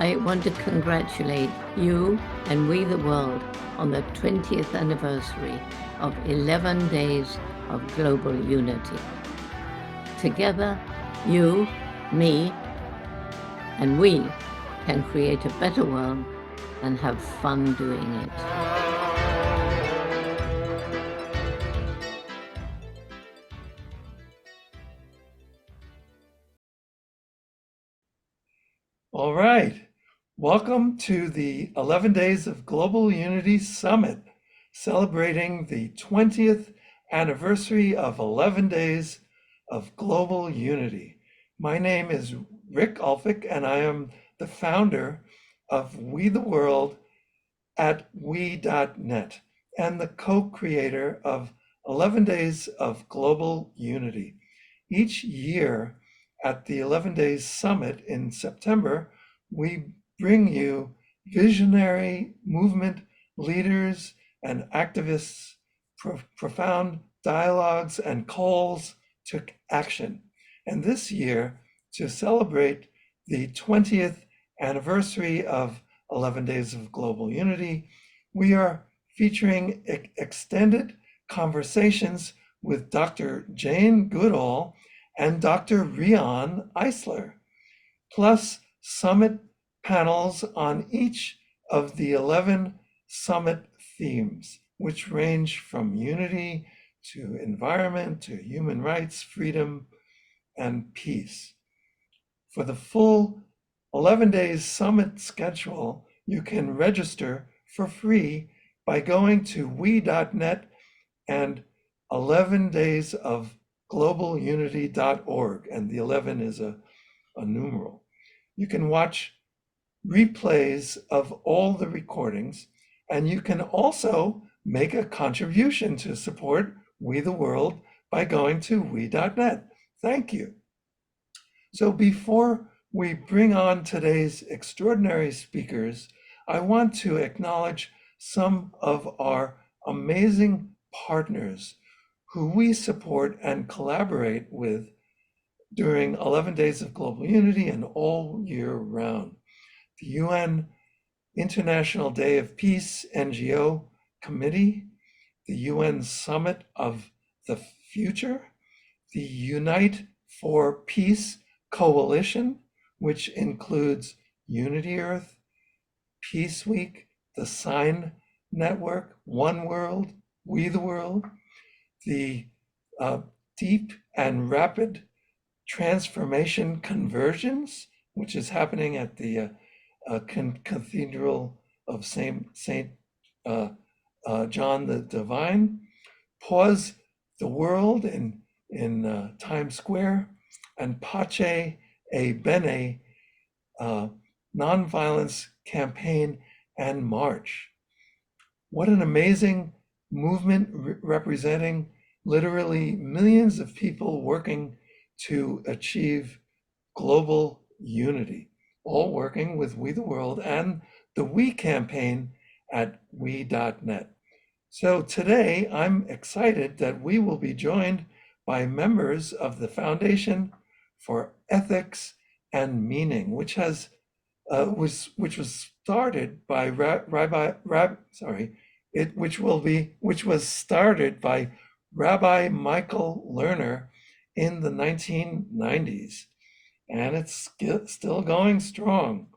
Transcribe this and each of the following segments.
I want to congratulate you and We the World on the 20th anniversary of 11 days of global unity. Together, you, me, and we can create a better world and have fun doing it. All right. Welcome to the 11 Days of Global Unity Summit, celebrating the 20th anniversary of 11 Days of Global Unity. My name is Rick Ulfik, and I am the founder of We the World at we.net and the co-creator of 11 Days of Global Unity. Each year at the 11 Days Summit in September, we bring you visionary movement leaders and activists, profound dialogues and calls to action. And this year, to celebrate the 20th anniversary of 11 Days of Global Unity, we are featuring extended conversations with Dr. Jane Goodall and Dr. Riane Eisler, plus summit panels on each of the 11 summit themes, which range from unity to environment to human rights, freedom, and peace. For the full 11 days summit schedule, you can register for free by going to we.net and 11 days of globalunity.org, and the 11 is a numeral. You can watch replays of all the recordings, and you can also make a contribution to support We the World by going to we.net. Thank you. So before we bring on today's extraordinary speakers, I want to acknowledge some of our amazing partners who we support and collaborate with during 11 Days of Global Unity and all year round. The UN International Day of Peace NGO Committee, the UN Summit of the Future, the Unite for Peace Coalition, which includes Unity Earth, Peace Week, the Sign Network, One World, We the World, the Deep and Rapid Transformation Conversions, which is happening at the Cathedral of Saint John the Divine, Pause the World in Times Square, and Pace e Bene Nonviolence Campaign and March. What an amazing movement representing literally millions of people working to achieve global unity, all working with We the World and the We campaign at we.net. So today I'm excited that we will be joined by members of the Foundation for Ethics and Meaning, which was started by which was started by Rabbi Michael Lerner in the 1990s, and it's still going strong.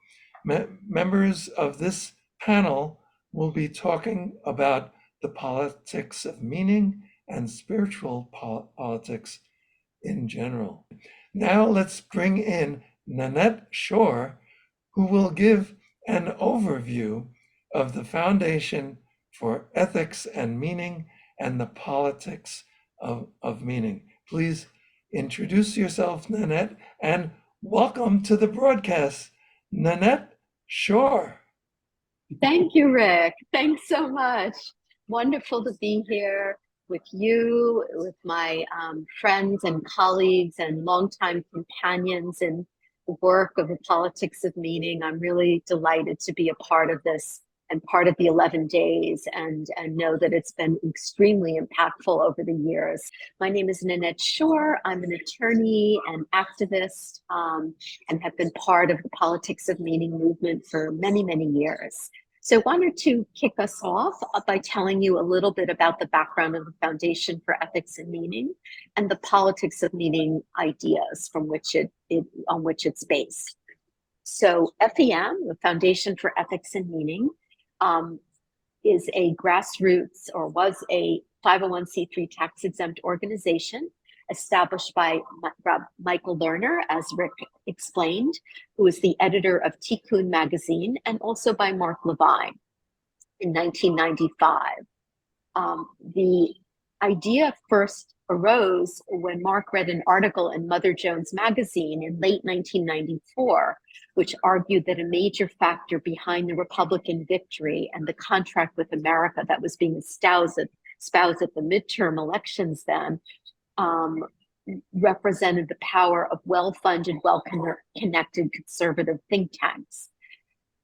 Members of this panel will be talking about the politics of meaning and spiritual politics in general. Now let's bring in Nanette Schorr, who will give an overview of the Foundation for Ethics and Meaning and the politics of meaning. Please introduce yourself, Nanette, and welcome to the broadcast, Nanette Schorr. Thank you, Rick. Thanks so much. Wonderful to be here with you, with my friends and colleagues and longtime companions in the work of the politics of meaning. I'm really delighted to be a part of this and part of the 11 days, and know that it's been extremely impactful over the years. My name is Nanette Schorr. I'm an attorney and activist, and have been part of the Politics of Meaning movement for many, many years. So I wanted to kick us off by telling you a little bit about the background of the Foundation for Ethics and Meaning and the Politics of Meaning ideas from which on which it's based. So FEM, the Foundation for Ethics and Meaning, is a grassroots, or was a 501c3 tax-exempt organization established by Michael Lerner, as Rick explained, who is the editor of Tikkun magazine, and also by Mark Levine in 1995. The idea first arose when Mark read an article in Mother Jones magazine in late 1994, which argued that a major factor behind the Republican victory and the contract with America that was being espoused at the midterm elections then represented the power of well-funded, well-connected conservative think tanks.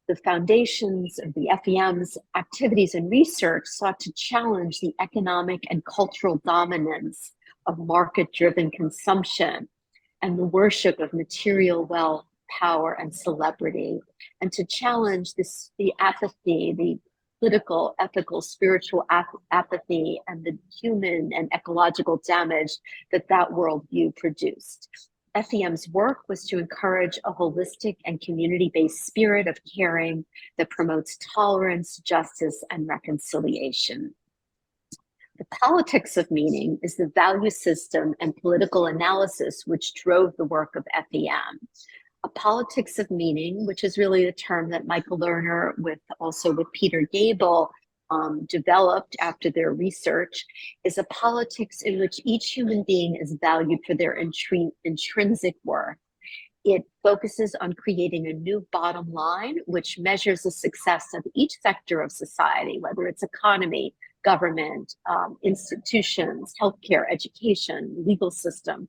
The foundations of the FEM's activities and research sought to challenge the economic and cultural dominance of market-driven consumption and the worship of material wealth, power, and celebrity, and to challenge the apathy, the political, ethical, spiritual apathy, and the human and ecological damage that worldview produced. FEM's work was to encourage a holistic and community-based spirit of caring that promotes tolerance, justice, and reconciliation. The politics of meaning is the value system and political analysis which drove the work of FEM. A politics of meaning, which is really a term that Michael Lerner also with Peter Gable developed after their research, is a politics in which each human being is valued for their intrinsic worth. It focuses on creating a new bottom line, which measures the success of each sector of society, whether it's economy, government, institutions, healthcare, education, legal system,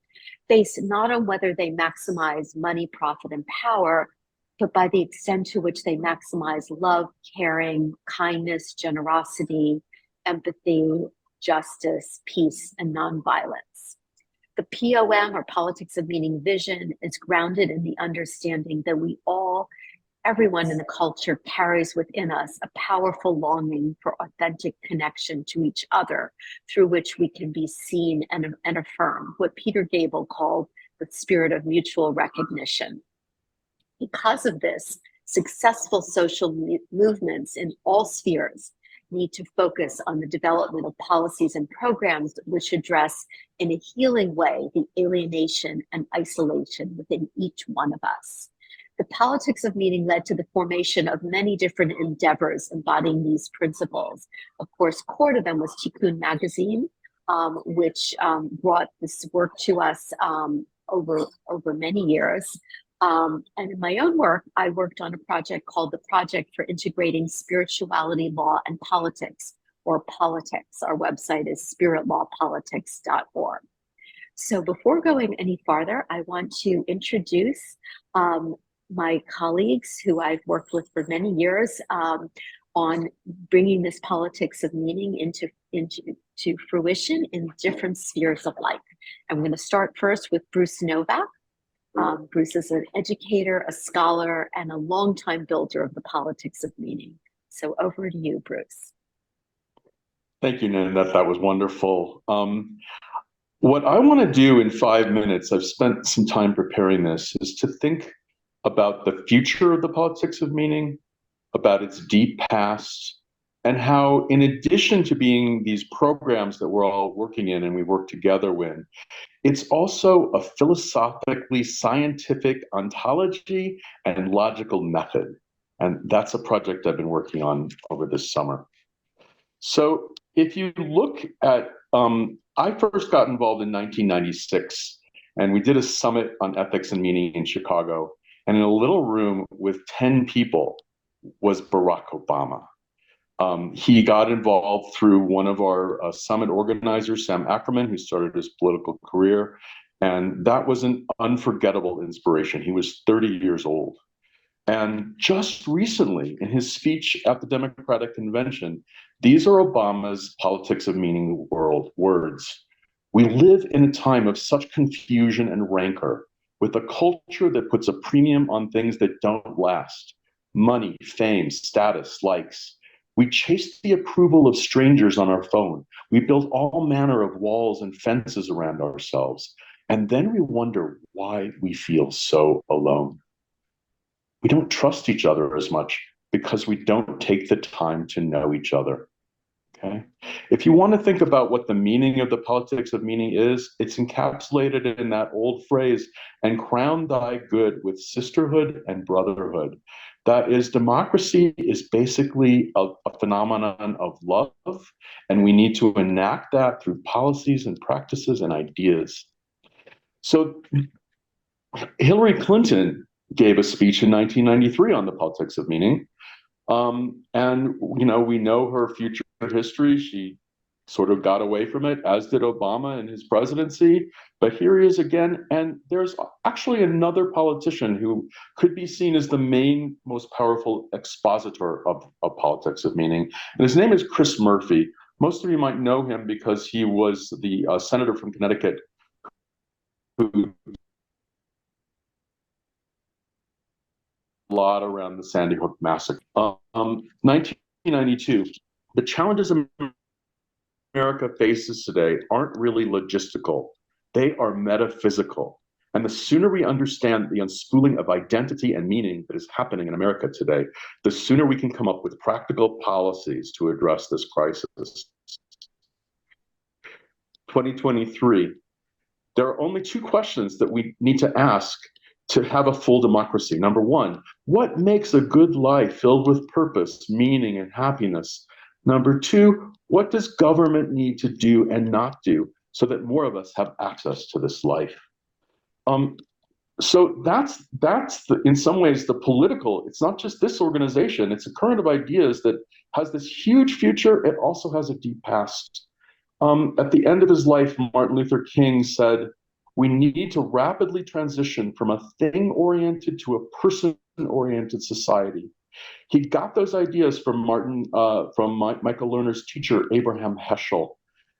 based not on whether they maximize money, profit, and power, but by the extent to which they maximize love, caring, kindness, generosity, empathy, justice, peace, and nonviolence. The POM, or Politics of Meaning vision, is grounded in the understanding that everyone in the culture carries within us a powerful longing for authentic connection to each other, through which we can be seen and affirmed, what Peter Gable called the spirit of mutual recognition. Because of this, successful social movements in all spheres need to focus on the development of policies and programs which address in a healing way the alienation and isolation within each one of us. The politics of meaning led to the formation of many different endeavors embodying these principles. Of course, core to them was Tikkun magazine, which brought this work to us over many years. And in my own work, I worked on a project called the Project for Integrating Spirituality, Law, and Politics, or Politics. Our website is spiritlawpolitics.org. So before going any farther, I want to introduce my colleagues who I've worked with for many years on bringing this politics of meaning into fruition in different spheres of life. I'm going to start first with Bruce Novak. Bruce is an educator, a scholar, and a longtime builder of the politics of meaning. So over to you, Bruce. Thank you, Nanette. That was wonderful. What I want to do in 5 minutes, I've spent some time preparing this, is to think about the future of the politics of meaning, about its deep past, and how, in addition to being these programs that we're all working in and we work together with, it's also a philosophically scientific ontology and logical method. And that's a project I've been working on over this summer. So if you look at, I first got involved in 1996, and we did a summit on ethics and meaning in Chicago. And in a little room with 10 people was Barack Obama. He got involved through one of our summit organizers, Sam Ackerman, who started his political career. And that was an unforgettable inspiration. He was 30 years old. And just recently, in his speech at the Democratic Convention, these are Obama's politics of meaning world words. We live in a time of such confusion and rancor, with a culture that puts a premium on things that don't last: money, fame, status, likes. We chase the approval of strangers on our phone. We build all manner of walls and fences around ourselves. And then we wonder why we feel so alone. We don't trust each other as much because we don't take the time to know each other. Okay. If you want to think about what the meaning of the politics of meaning is, it's encapsulated in that old phrase, and crown thy good with sisterhood and brotherhood. That is, democracy is basically a phenomenon of love, and we need to enact that through policies and practices and ideas. So Hillary Clinton gave a speech in 1993 on the politics of meaning. And, you know, we know her future history. She sort of got away from it, as did Obama in his presidency. But here he is again. And there's actually another politician who could be seen as the main, most powerful expositor of politics of meaning. And his name is Chris Murphy. Most of you might know him because he was the senator from Connecticut who lot around the Sandy Hook massacre. 1992, the challenges America faces today aren't really logistical. They are metaphysical. And the sooner we understand the unspooling of identity and meaning that is happening in America today, the sooner we can come up with practical policies to address this crisis. 2023, there are only two questions that we need to ask to have a full democracy. Number one, what makes a good life filled with purpose, meaning, and happiness? Number two, what does government need to do and not do so that more of us have access to this life? So that's in some ways the political. It's not just this organization. It's a current of ideas that has this huge future. It also has a deep past. At the end of his life, Martin Luther King said, "We need to rapidly transition from a thing-oriented to a person-oriented society." He got those ideas from Michael Lerner's teacher, Abraham Heschel.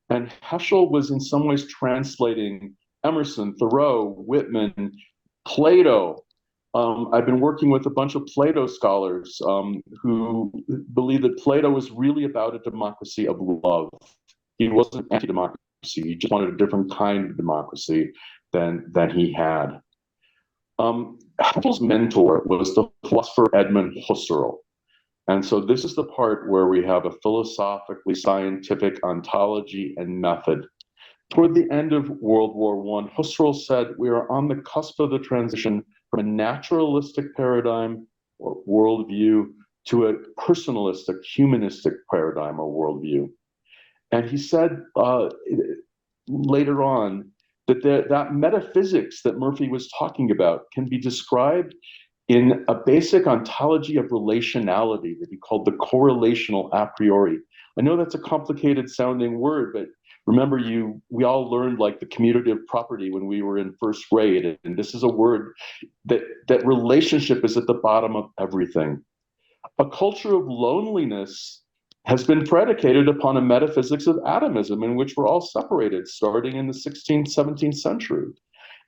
And Heschel was in some ways translating Emerson, Thoreau, Whitman, Plato. I've been working with a bunch of Plato scholars who believe that Plato was really about a democracy of love. He wasn't anti-democracy. He just wanted a different kind of democracy than he had. Heschel's mentor was the philosopher Edmund Husserl. And so this is the part where we have a philosophically scientific ontology and method. Toward the end of World War I, Husserl said, we are on the cusp of the transition from a naturalistic paradigm or worldview to a personalistic, humanistic paradigm or worldview. And he said later on that that metaphysics that Murphy was talking about can be described in a basic ontology of relationality that he called the correlational a priori. I know that's a complicated sounding word, but remember we all learned like the commutative property when we were in first grade, and this is a word that relationship is at the bottom of everything. A culture of loneliness has been predicated upon a metaphysics of atomism in which we're all separated starting in the 16th, 17th century.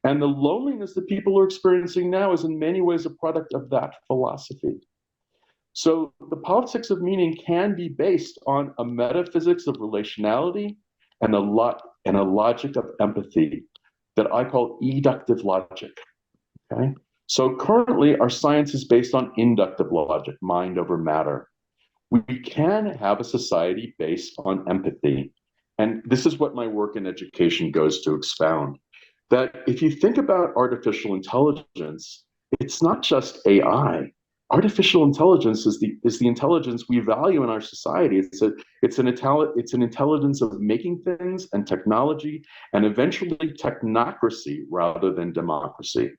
And the loneliness that people are experiencing now is in many ways a product of that philosophy. So the politics of meaning can be based on a metaphysics of relationality and a logic of empathy that I call eductive logic, okay? So currently our science is based on inductive logic, mind over matter. We can have a society based on empathy. And this is what my work in education goes to expound. That if you think about artificial intelligence, it's not just AI. Artificial intelligence is the intelligence we value in our society. It's an intelligence of making things and technology and eventually technocracy rather than democracy.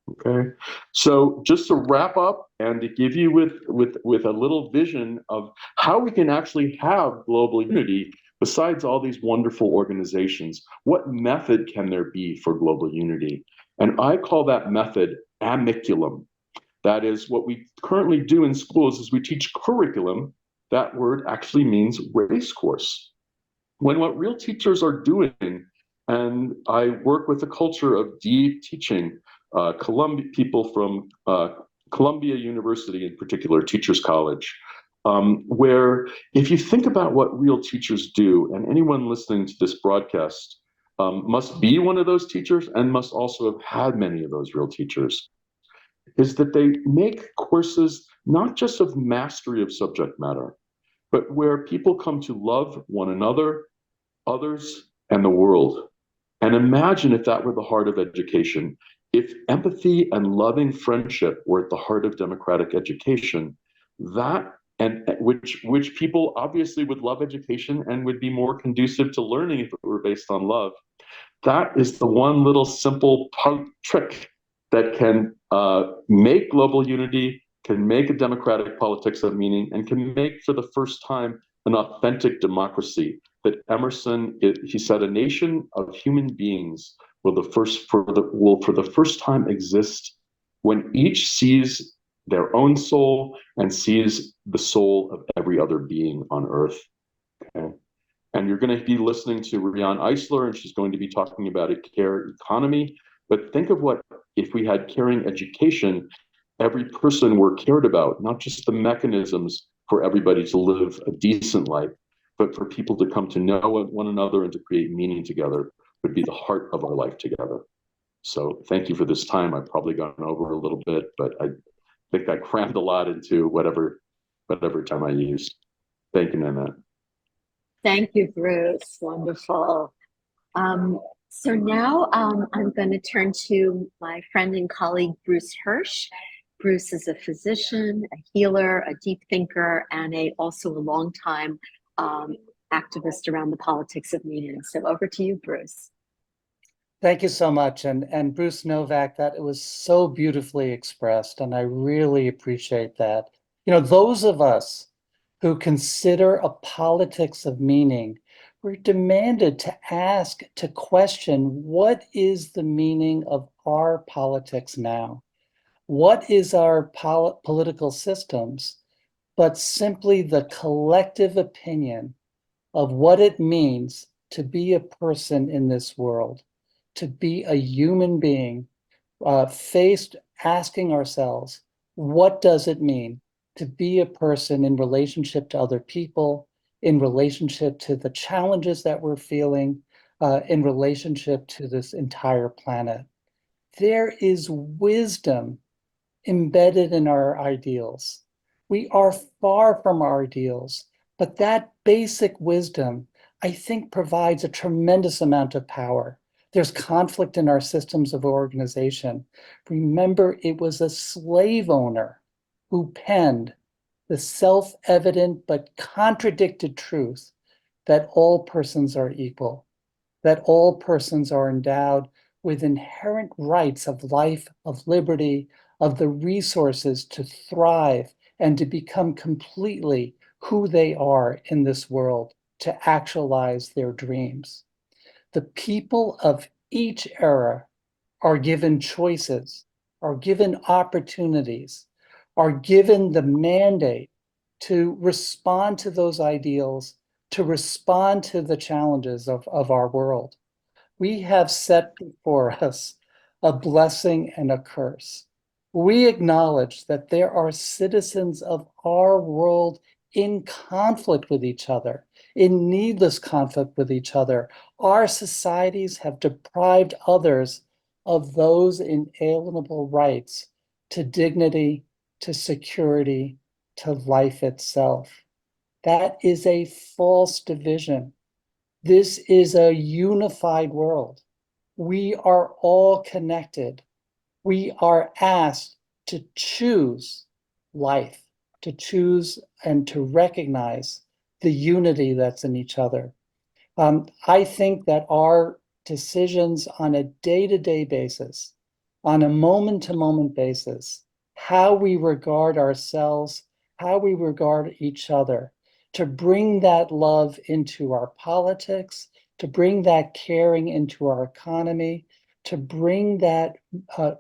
Okay, so just to wrap up and to give you with a little vision of how we can actually have global unity besides all these wonderful organizations, what method can there be for global unity? And I call that method amiculum. That is, what we currently do in schools is we teach curriculum. That word actually means race course. When what real teachers are doing, and I work with a culture of deep teaching, people from Columbia University in particular, Teachers College, where if you think about what real teachers do, and anyone listening to this broadcast must be one of those teachers and must also have had many of those real teachers, is that they make courses not just of mastery of subject matter, but where people come to love one another, others, and the world. And imagine if that were the heart of education, if empathy and loving friendship were at the heart of democratic education, that and which people obviously would love education and would be more conducive to learning if it were based on love. That is the one little simple trick that can make global unity, can make a democratic politics of meaning, and can make for the first time an authentic democracy. That Emerson, he said, a nation of human beings will for the first time exist when each sees their own soul and sees the soul of every other being on earth. Okay? And you're going to be listening to Riane Eisler, and she's going to be talking about a care economy. But think of what if we had caring education, every person were cared about, not just the mechanisms for everybody to live a decent life, but for people to come to know one another and to create meaning together would be the heart of our life together. So thank you for this time. I've probably gone over a little bit, but I think I crammed a lot into whatever time I used. Thank you, Nanette. Thank you, Bruce. Wonderful. So now I'm going to turn to my friend and colleague, Bruce Hirsch. Bruce is a physician, a healer, a deep thinker, and also a longtime activist around the politics of meaning. So over to you, Bruce. Thank you so much. And Bruce Novak, that it was so beautifully expressed, and I really appreciate that. You know, those of us who consider a politics of meaning, we're demanded to ask, to question, what is the meaning of our politics now? What is our political systems, but simply the collective opinion of what it means to be a person in this world, to be a human being, asking ourselves, what does it mean to be a person in relationship to other people, in relationship to the challenges that we're feeling, in relationship to this entire planet? There is wisdom embedded in our ideals. We are far from our ideals, but that basic wisdom, I think, provides a tremendous amount of power. There's conflict in our systems of organization. Remember, it was a slave owner who penned the self-evident but contradicted truth that all persons are equal, that all persons are endowed with inherent rights of life, of liberty, of the resources to thrive and to become completely who they are in this world, to actualize their dreams. The people of each era are given choices, are given opportunities, are given the mandate to respond to those ideals, to respond to the challenges of our world. We have set before us a blessing and a curse. We acknowledge that there are citizens of our world in conflict with each other, in needless conflict with each other. Our societies have deprived others of those inalienable rights to dignity, to security, to life itself. That is a false division. This is a unified world. We are all connected. We are asked to choose life, to choose and to recognize the unity that's in each other. I think that our decisions on a day-to-day basis, on a moment-to-moment basis, how we regard ourselves, how we regard each other, to bring that love into our politics, to bring that caring into our economy, to bring that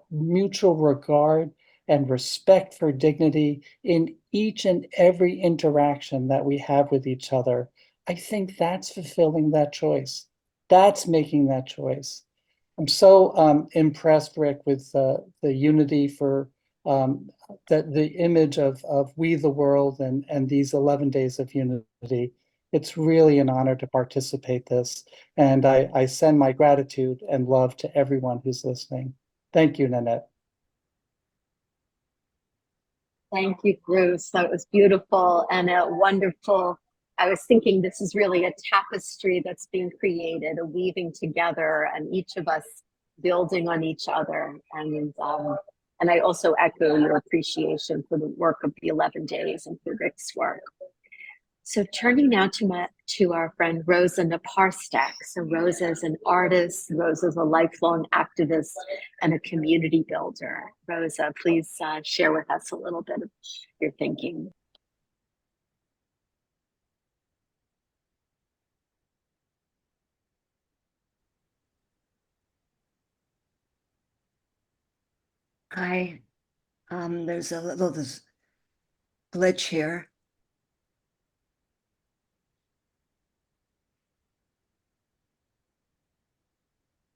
mutual regard and respect for dignity in each and every interaction that we have with each other, I think that's fulfilling that choice. That's making that choice. I'm so impressed, Rick, with the unity for the image of we the world and these 11 days of unity. It's really an honor to participate this, and I send my gratitude and love to everyone who's listening. Thank you, Nanette. Thank you, Bruce. That was beautiful and a wonderful. I was thinking this is really a tapestry that's being created, a weaving together, and each of us building on each other. And I also echo your appreciation for the work of the 11 days and for Rick's work. So turning now to our friend Rosa Naparstek. So Rosa is an artist, Rosa is a lifelong activist and a community builder. Rosa, please share with us a little bit of your thinking. Hi, there's a little glitch here.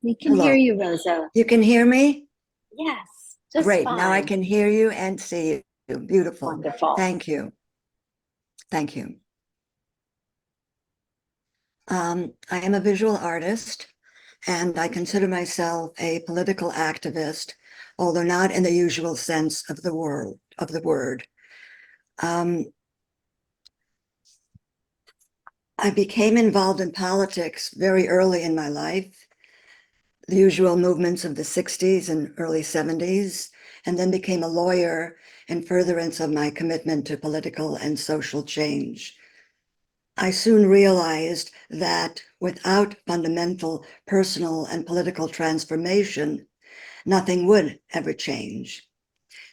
We can hear you, Rosa. You can hear me? Yes, just great. fine. Now I can hear you and see you. Beautiful. Wonderful. Thank you. Thank you. I am a visual artist, and I consider myself a political activist, although not in the usual sense of the word. I became involved in politics very early in my life, the usual movements of the 60s and early 70s, and then became a lawyer in furtherance of my commitment to political and social change. I soon realized that without fundamental personal and political transformation, nothing would ever change.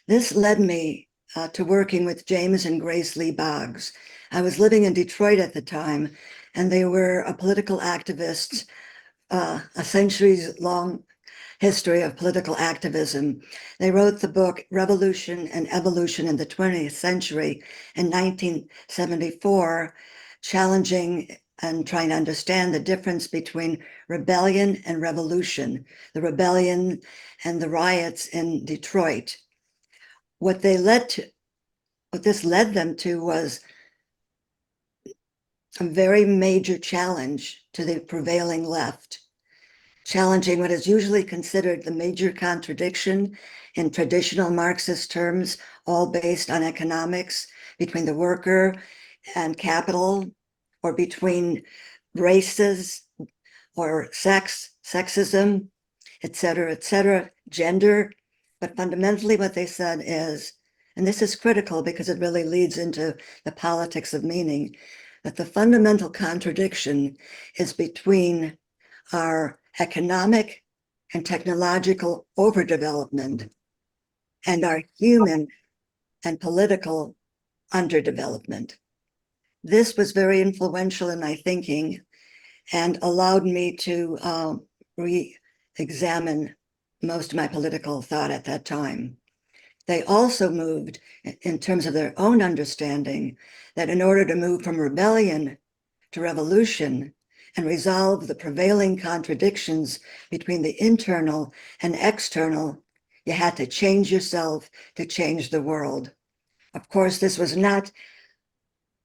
This led me to working with James and Grace Lee Boggs. I was living in Detroit at the time, and they were a political activist, a centuries-long history of political activism. They wrote the book Revolution and Evolution in the 20th Century in 1974, challenging and trying to understand the difference between rebellion and revolution, the rebellion and the riots in Detroit. What this led them to was a very major challenge to the prevailing left, challenging what is usually considered the major contradiction in traditional Marxist terms, all based on economics, between the worker and capital, or between races or sexism, et cetera, gender. But fundamentally what they said is, and this is critical because it really leads into the politics of meaning, that the fundamental contradiction is between our economic and technological overdevelopment and our human and political underdevelopment. This was very influential in my thinking and allowed me to re-examine most of my political thought at that time. They also moved, in terms of their own understanding, that in order to move from rebellion to revolution and resolve the prevailing contradictions between the internal and external, you had to change yourself to change the world. Of course, this was not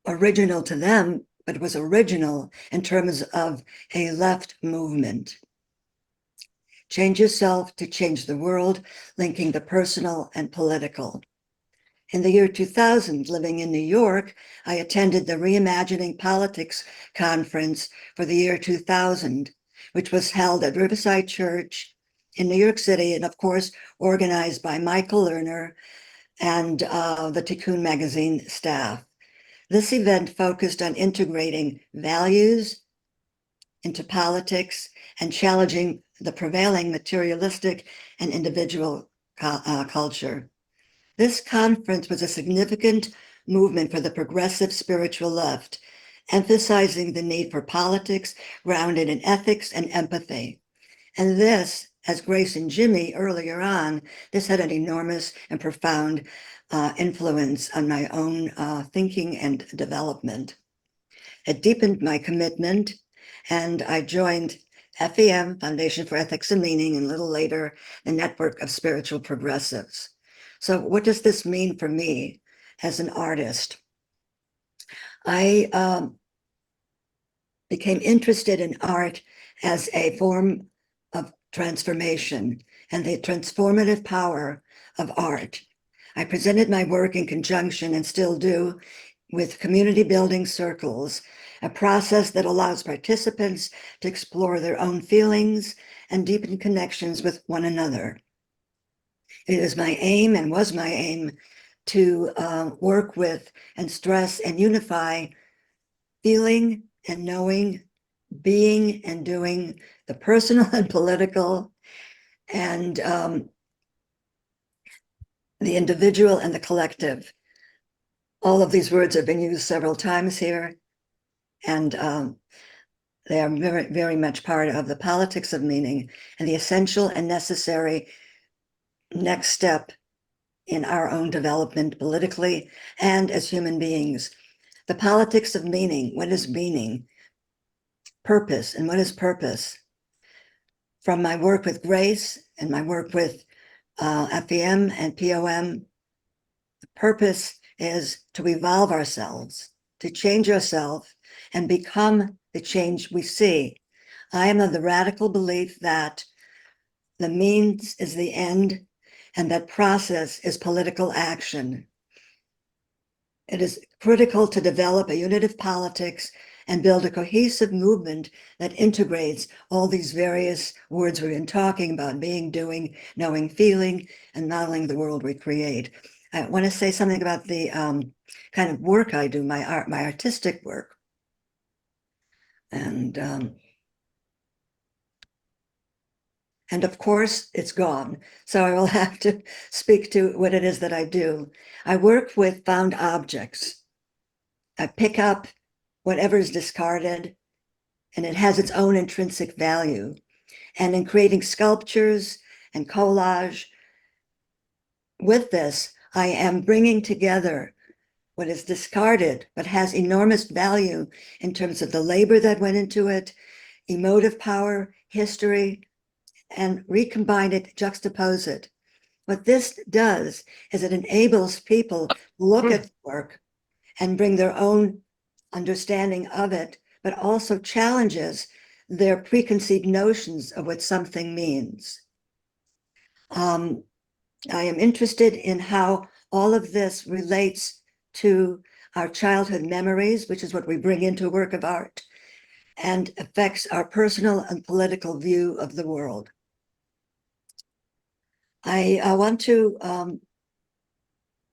original to them, but it was original in terms of a left movement. Change yourself to change the world, linking the personal and political. In the year 2000, living in New York, I attended the Reimagining Politics Conference for the year 2000, which was held at Riverside Church in New York City, and of course, organized by Michael Lerner and the Tikkun magazine staff. This event focused on integrating values into politics and challenging the prevailing materialistic and individual culture. This conference was a significant movement for the progressive spiritual left, emphasizing the need for politics grounded in ethics and empathy. And this, as Grace and Jimmy earlier on, this had an enormous and profound influence on my own thinking and development. It deepened my commitment, and I joined FEM, Foundation for Ethics and Meaning, and a little later, the Network of Spiritual Progressives. So what does this mean for me as an artist? I became interested in art as a form of transformation and the transformative power of art. I presented my work in conjunction, and still do, with community building circles, a process that allows participants to explore their own feelings and deepen connections with one another. It is my aim, and was my aim, to work with and stress and unify feeling and knowing, being and doing, the personal and political, and the individual and the collective. All of these words have been used several times here, and they are very, very much part of the politics of meaning and the essential and necessary next step in our own development politically and as human beings. The politics of meaning. What is meaning? Purpose. And what is purpose? From my work with Grace and my work with FEM and POM, the purpose is to evolve ourselves, to change ourselves and become the change we see. I am of the radical belief that the means is the end, and that process is political action. It is critical to develop a unit of politics and build a cohesive movement that integrates all these various words we've been talking about: being, doing, knowing, feeling, and modeling the world we create. I want to say something about the kind of work I do, my artistic work. And of course, it's gone. So I will have to speak to what it is that I do. I work with found objects. I pick up whatever is discarded, and it has its own intrinsic value. And in creating sculptures and collage, with this, I am bringing together what is discarded, but has enormous value in terms of the labor that went into it, emotive power, history, and recombine it, juxtapose it. What this does is it enables people to look at work and bring their own understanding of it, but also challenges their preconceived notions of what something means. I am interested in how all of this relates to our childhood memories, which is what we bring into a work of art, and affects our personal and political view of the world. I want to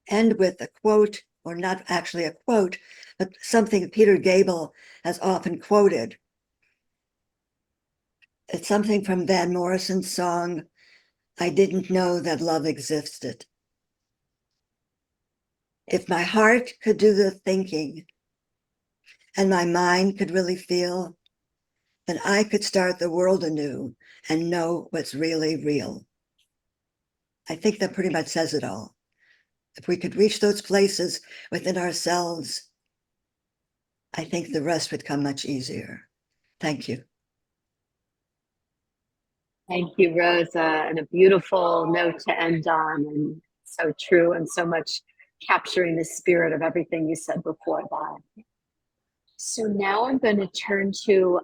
end with a quote, or not actually a quote, but something that Peter Gable has often quoted. It's something from Van Morrison's song, "I Didn't Know That Love Existed." If my heart could do the thinking and my mind could really feel, then I could start the world anew and know what's really real. I think that pretty much says it all. If we could reach those places within ourselves, I think the rest would come much easier. Thank you. Thank you, Rosa, and a beautiful note to end on, and so true, and so much capturing the spirit of everything you said before that. So now I'm going to turn to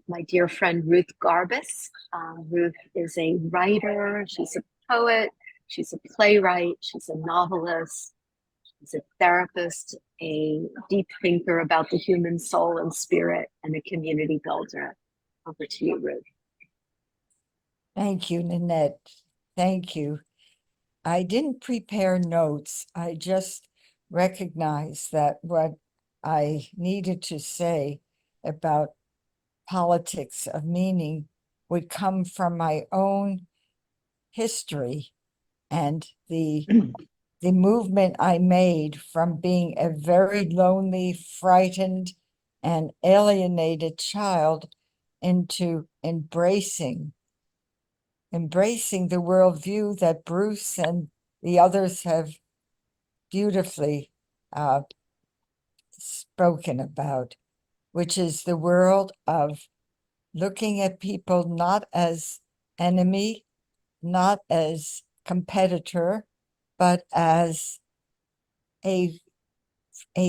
my dear friend Ruth Garbus. Ruth is a writer, she's a poet, she's a playwright, she's a novelist, she's a therapist, a deep thinker about the human soul and spirit, and a community builder. Over to you, Ruth. Thank you, Nanette. Thank you. I didn't prepare notes. I just recognized that what I needed to say about politics of meaning would come from my own history and the movement I made from being a very lonely, frightened, and alienated child into embracing embracing the worldview that Bruce and the others have beautifully spoken about, which is the world of looking at people not as enemy, not as competitor, but as a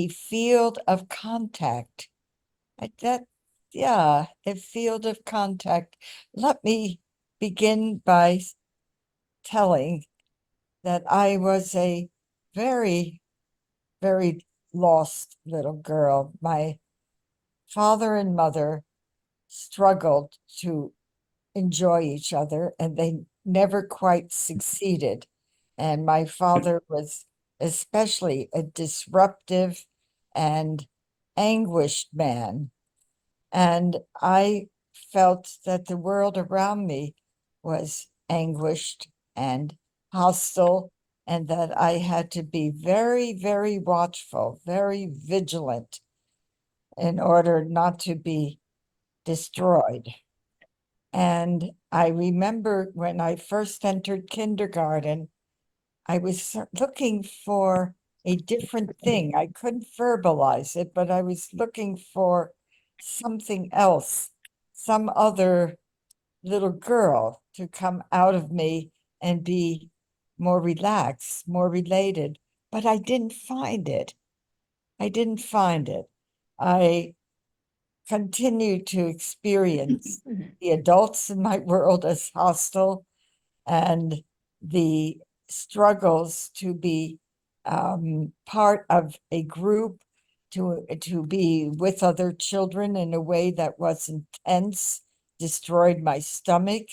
field of contact. Yeah, a field of contact. Let me begin by telling that I was a very, very lost little girl. My father and mother struggled to enjoy each other, and they never quite succeeded. And my father was especially a disruptive and anguished man. And I felt that the world around me was anguished and hostile, and that I had to be very, very watchful, very vigilant in order not to be destroyed. And I remember when I first entered kindergarten, I was looking for a different thing. I couldn't verbalize it, but I was looking for something else, some other little girl to come out of me and be more relaxed, more related. But I didn't find it. I didn't find it. I continued to experience the adults in my world as hostile, and the struggles to be part of a group, to be with other children in a way that wasn't tense, destroyed my stomach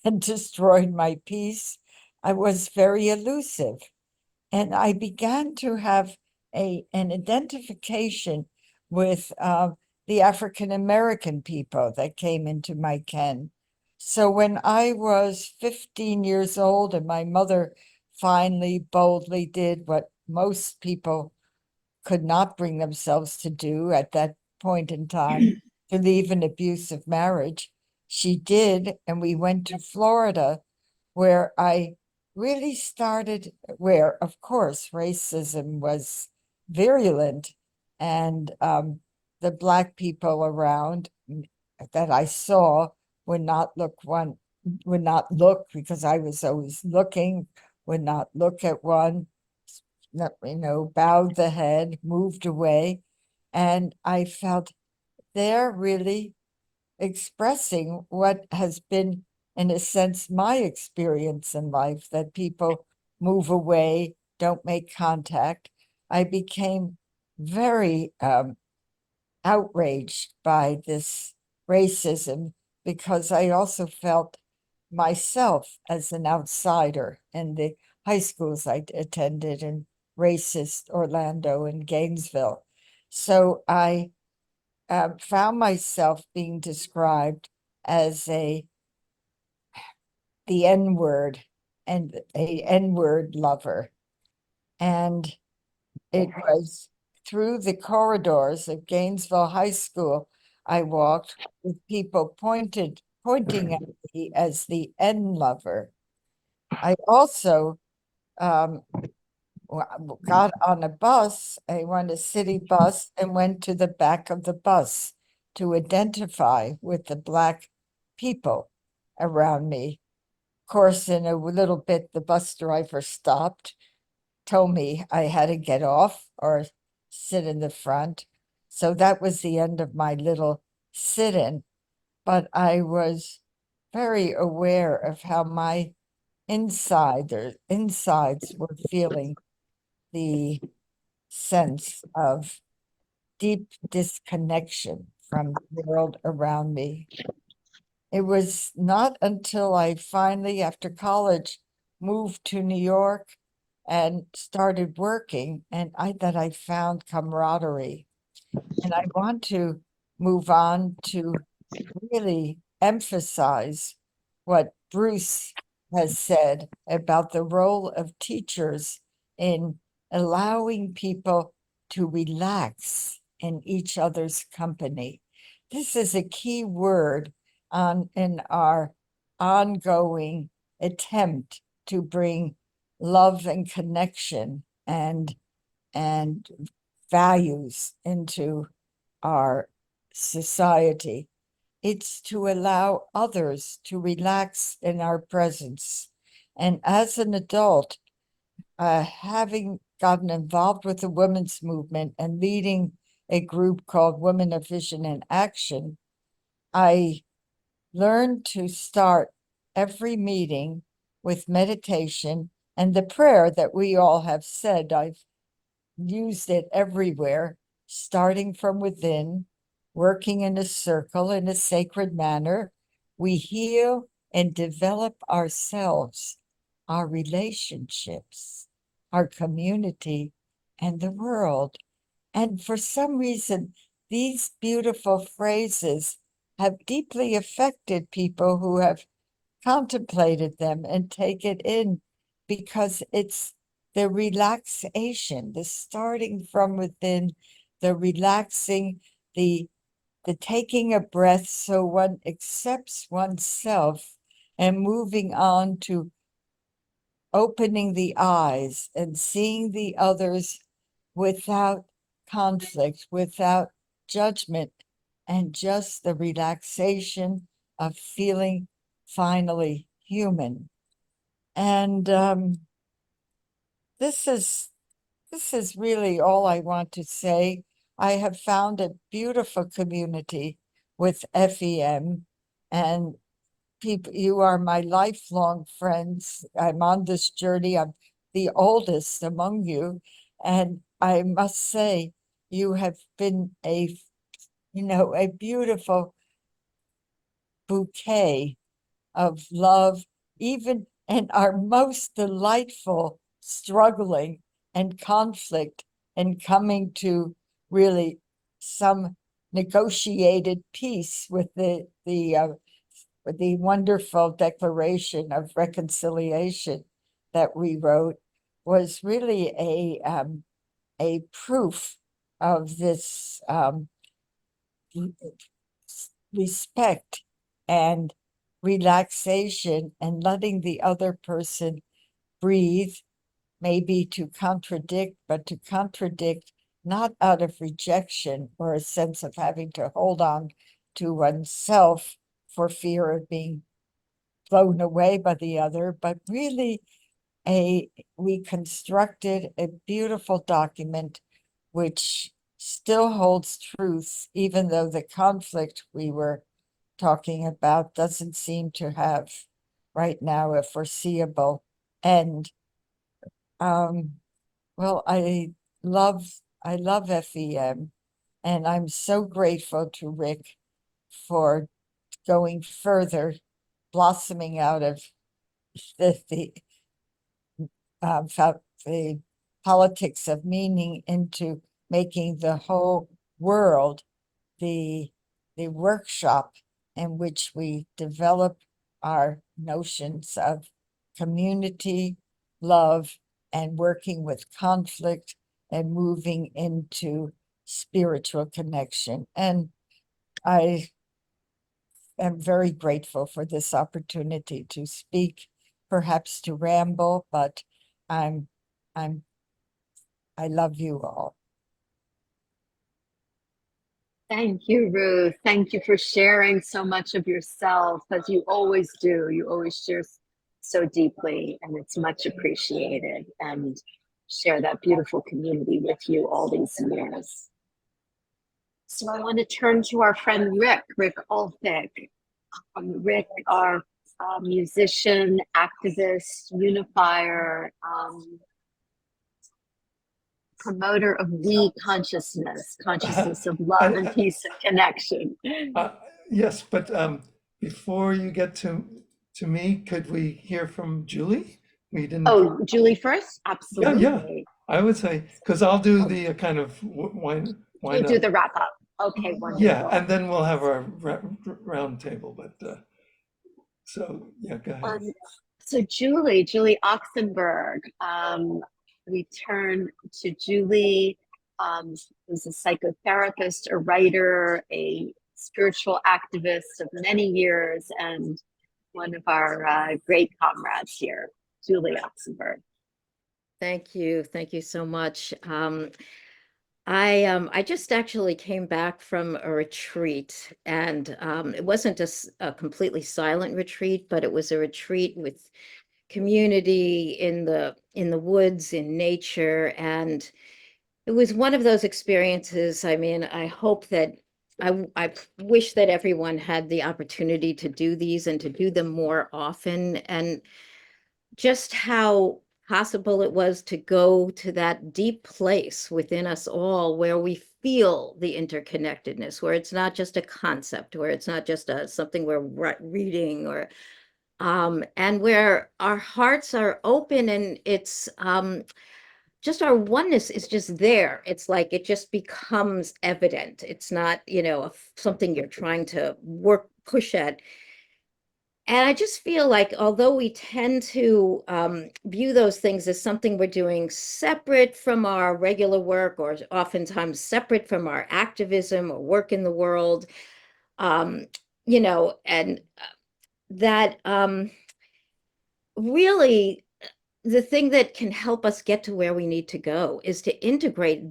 and destroyed my peace. I was very elusive. And I began to have an identification with the African American people that came into my ken. So when I was 15 years old and my mother finally boldly did what most people could not bring themselves to do at that point in time, to leave an abusive marriage, she did, and we went to Florida, where I really started, where, of course, racism was virulent, and the Black people around that I saw would not look, because I was always looking, would not look at one, bowed the head, moved away. And I felt they're really expressing what has been, in a sense, my experience in life, that people move away, don't make contact. I became very outraged by this racism, because I also felt myself as an outsider in the high schools I attended in racist Orlando and Gainesville. So I found myself being described as the N-word and a N-word lover. And it was through the corridors of Gainesville High School I walked, with people pointing at me as the N lover. I also got on a bus, a city bus, and went to the back of the bus to identify with the Black people around me. Of course, in a little bit, the bus driver stopped, told me I had to get off or sit in the front. So that was the end of my little sit-in. But I was very aware of how my insides were feeling the sense of deep disconnection from the world around me. It was not until I finally, after college, moved to New York and started working, that I found camaraderie. And I want to move on to really emphasize what Bruce has said about the role of teachers in allowing people to relax in each other's company. This is a key word in our ongoing attempt to bring love and connection and values into our society. It's to allow others to relax in our presence. And as an adult, having gotten involved with the women's movement and leading a group called Women of Vision and Action, I learned to start every meeting with meditation and the prayer that we all have said. I've used it everywhere, starting from within, working in a circle in a sacred manner. We heal and develop ourselves, our relationships, our community, and the world. And for some reason, these beautiful phrases have deeply affected people who have contemplated them and take it in, because it's the relaxation, the starting from within, the relaxing, the taking a breath so one accepts oneself and moving on to opening the eyes and seeing the others without conflict, without judgment, and just the relaxation of feeling finally human. And this is really all I want to say. I have found a beautiful community with FEM, and people, you are my lifelong friends. I'm on this journey. I'm the oldest among you, and I must say, you have been a beautiful bouquet of love, even in our most delightful struggling and conflict, and coming to really some negotiated peace with the wonderful Declaration of Reconciliation that we wrote, was really a proof of this respect and relaxation and letting the other person breathe, maybe to contradict, but to contradict not out of rejection or a sense of having to hold on to oneself for fear of being blown away by the other, but really we constructed a beautiful document which still holds truth, even though the conflict we were talking about doesn't seem to have right now a foreseeable end. Well, I love FEM, and I'm so grateful to Rick for going further, blossoming out of the politics of meaning into making the whole world the workshop in which we develop our notions of community, love, and working with conflict and moving into spiritual connection. And I am very grateful for this opportunity to speak, perhaps to ramble, but I love you all. Thank you, Ruth. Thank you for sharing so much of yourself, as you always do. You always share so deeply, and it's much appreciated, and share that beautiful community with you all these years. So I want to turn to our friend Rick Ulfik. Rick, our musician, activist, unifier, promoter of we consciousness of love and peace and connection. Yes, but before you get to me, could we hear from Julie? We didn't. Oh, Julie first? Absolutely. Yeah. I would say, because I'll do the kind of why you not? do the wrap up. Okay, wonderful. Yeah, and then we'll have our round table. But so yeah, go ahead. So Julie Oxenberg, we turn to Julie, who's a psychotherapist, a writer, a spiritual activist of many years, and one of our great comrades here, Julie Oxenberg. Thank you. Thank you so much. I just actually came back from a retreat, and it wasn't just a completely silent retreat, but it was a retreat with community in the woods, in nature, and it was one of those experiences. I mean, I hope that I wish that everyone had the opportunity to do these and to do them more often, and just how possible it was to go to that deep place within us all where we feel the interconnectedness, where it's not just a concept, where it's not just something we're reading, or and where our hearts are open, and it's just our oneness is just there. It's like it just becomes evident. It's not, something you're trying to push at. And I just feel like although we tend to view those things as something we're doing separate from our regular work, or oftentimes separate from our activism or work in the world, um, and that really the thing that can help us get to where we need to go is to integrate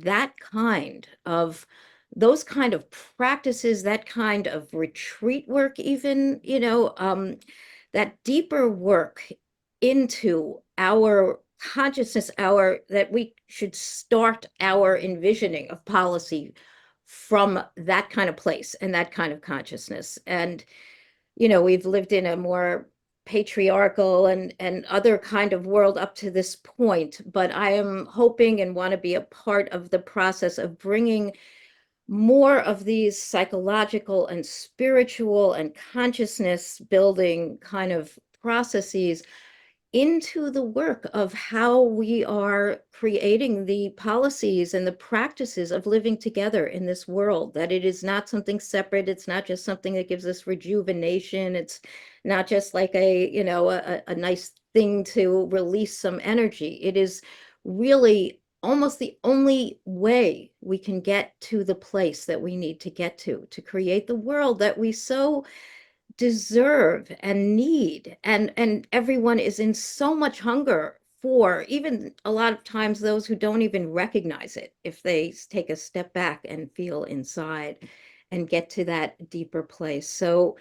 those kind of practices, that kind of retreat work, even, that deeper work into our consciousness, that we should start our envisioning of policy from that kind of place and that kind of consciousness. And we've lived in a more patriarchal and other kind of world up to this point, but I am hoping and want to be a part of the process of bringing more of these psychological and spiritual and consciousness building kind of processes into the work of how we are creating the policies and the practices of living together in this world, that it is not something separate. It's not just something that gives us rejuvenation. It's not just like a nice thing to release some energy. It is really almost the only way we can get to the place that we need to get to create the world that we so deserve and need, and everyone is in so much hunger for, even a lot of times those who don't even recognize it, if they take a step back and feel inside and get to that deeper place. So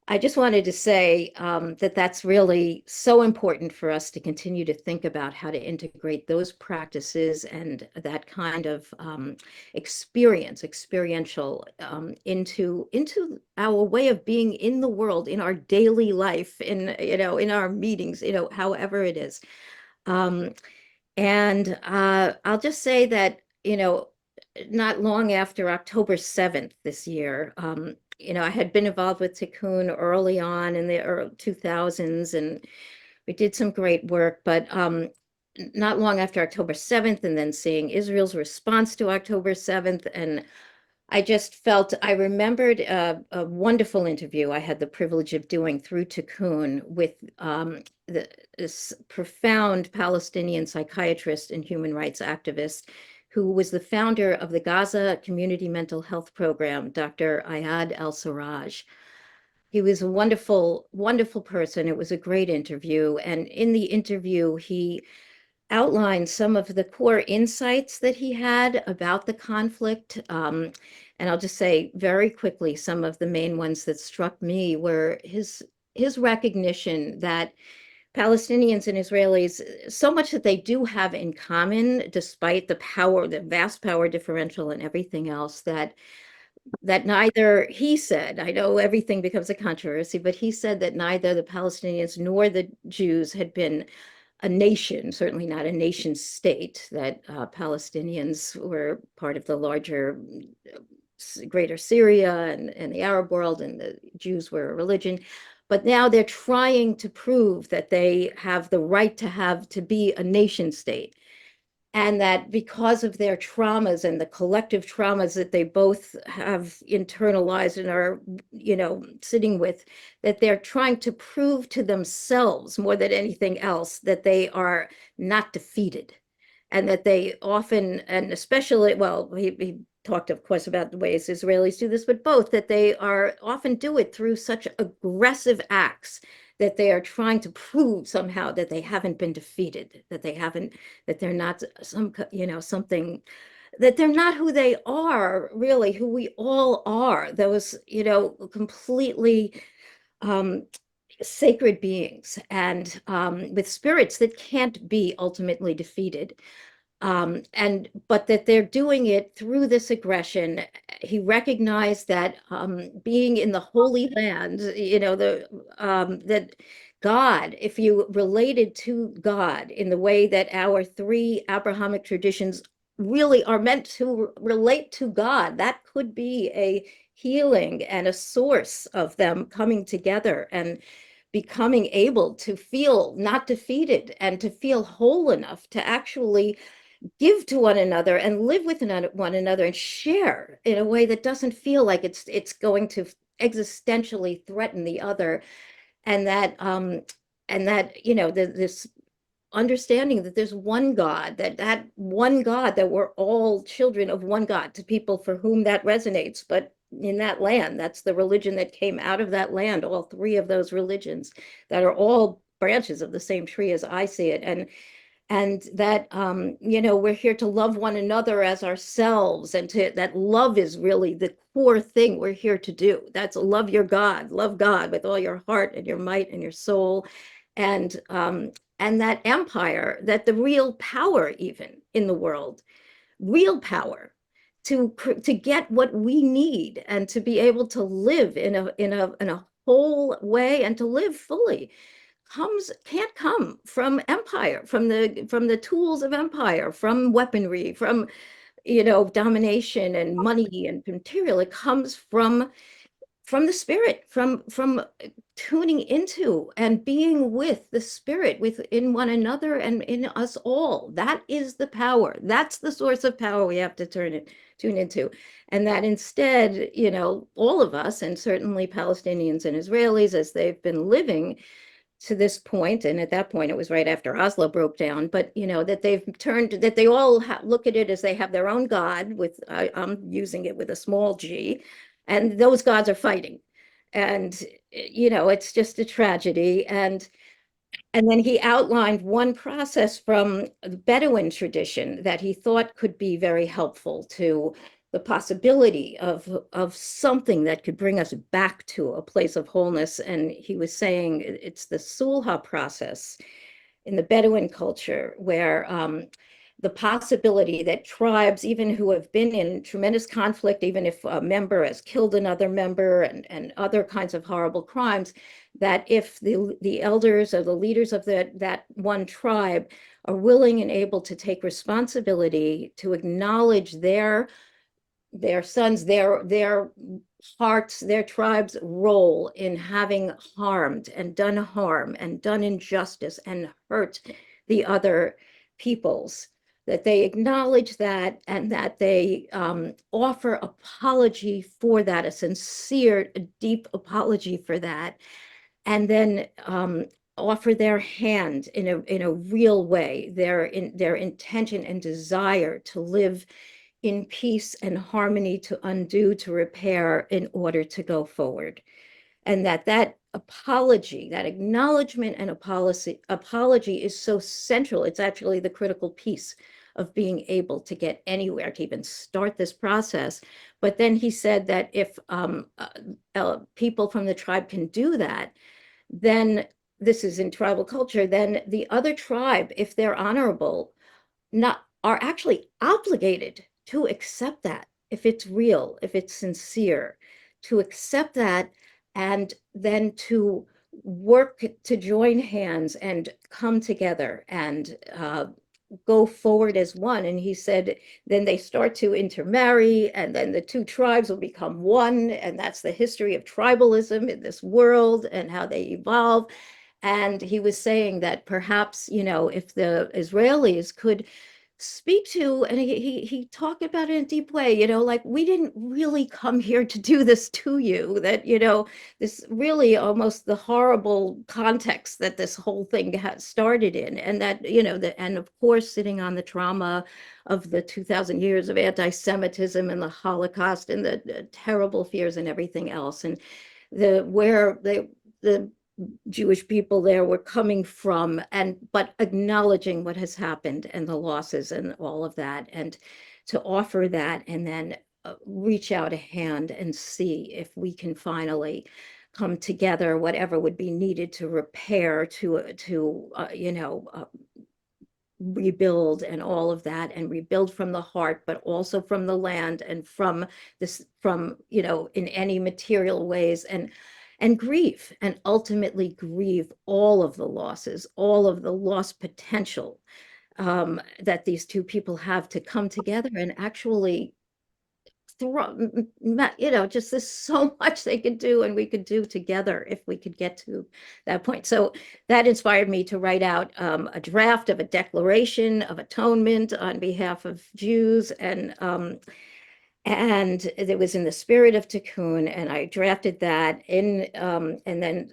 I just wanted to say that that's really so important for us to continue to think about how to integrate those practices and that kind of experiential, into our way of being in the world, in our daily life, in our meetings, however it is. And I'll just say that, not long after October 7th this year, I had been involved with Tikkun early on in the early 2000s, and we did some great work, but not long after October 7th, and then seeing Israel's response to October 7th, and I remembered a wonderful interview I had the privilege of doing through Tikkun with this profound Palestinian psychiatrist and human rights activist who was the founder of the Gaza Community Mental Health Program, Dr. Ayad El-Sarraj. He was a wonderful, wonderful person. It was a great interview. And in the interview, he outlined some of the core insights that he had about the conflict. And I'll just say very quickly, some of the main ones that struck me were his recognition that Palestinians and Israelis, so much that they do have in common, despite the vast power differential and everything else, that neither, he said, I know everything becomes a controversy, but he said that neither the Palestinians nor the Jews had been a nation, certainly not a nation state, that Palestinians were part of the larger greater Syria and the Arab world, and the Jews were a religion. But now they're trying to prove that they have the right to be a nation state. And that because of their traumas and the collective traumas that they both have internalized and are, sitting with, that they're trying to prove to themselves more than anything else that they are not defeated. And that they often, and especially, well, he talked, of course, about the ways Israelis do this, but both, that they often do it through such aggressive acts that they are trying to prove somehow that they haven't been defeated, that they haven't, that they're not something, that they're not who they are, really, who we all are, those, completely sacred beings, and with spirits that can't be ultimately defeated. But that they're doing it through this aggression. He recognized that being in the Holy Land, that God, if you related to God in the way that our three Abrahamic traditions really are meant to relate to God, that could be a healing and a source of them coming together and becoming able to feel not defeated and to feel whole enough to actually give to one another and live with one another and share in a way that doesn't feel like it's going to existentially threaten the other. And that this understanding that there's one God, that one God, that we're all children of one God, to people for whom that resonates. But in that land, that's the religion that came out of that land, all three of those religions that are all branches of the same tree as I see it. And that we're here to love one another as ourselves, and that love is really the core thing we're here to do. That's love God with all your heart and your might and your soul. And that empire, that the real power even in the world, real power to get what we need and to be able to live in a whole way and to live fully, can't come from empire, from the tools of empire, from weaponry, from domination and money and material. It comes from the spirit, from tuning into and being with the spirit within one another and in us all. That is the power. That's the source of power we have to tune into. And that instead, all of us, and certainly Palestinians and Israelis, as they've been living to this point, and at that point it was right after Oslo broke down, but that they all look at it as they have their own God, with I'm using it with a small g, and those gods are fighting. And it's just a tragedy. And then he outlined one process from the Bedouin tradition that he thought could be very helpful to the possibility of something that could bring us back to a place of wholeness. And he was saying it's the Sulha process in the Bedouin culture, where the possibility that tribes, even who have been in tremendous conflict, even if a member has killed another member and other kinds of horrible crimes, that if the elders or the leaders of that one tribe are willing and able to take responsibility to acknowledge their sons, their hearts, their tribe's role in having harmed and done harm and done injustice and hurt the other peoples, that they acknowledge that, and that they offer apology for that, a sincere, a deep apology for that, and then offer their hand in a real way, their intention and desire to live in peace and harmony, to undo, to repair, in order to go forward. And that apology, that acknowledgement and apology is so central. It's actually the critical piece of being able to get anywhere, to even start this process. But then he said that if people from the tribe can do that, then, this is in tribal culture, then the other tribe, if they're honorable, are actually obligated to accept that, if it's real, if it's sincere, to accept that, and then to work to join hands and come together and go forward as one. And he said, then they start to intermarry, and then the two tribes will become one. And that's the history of tribalism in this world and how they evolve. And he was saying that perhaps, if the Israelis could speak to, and he talked about it in a deep way, like, we didn't really come here to do this to you, that, this really almost the horrible context that this whole thing has started in, and that, and of course, sitting on the trauma of the 2,000 years of anti-Semitism and the Holocaust and the terrible fears and everything else, and the Jewish people there were coming from, but acknowledging what has happened and the losses and all of that, and to offer that, and then reach out a hand and see if we can finally come together, whatever would be needed to repair, to rebuild and all of that, and rebuild from the heart, but also from the land and from this, from, in any material ways, and grieve, and ultimately grieve all of the losses, all of the lost potential that these two people have to come together and actually just there's so much they could do and we could do together if we could get to that point. So that inspired me to write out a draft of a declaration of atonement on behalf of Jews, and it was in the spirit of Tikkun, and I drafted that in, and then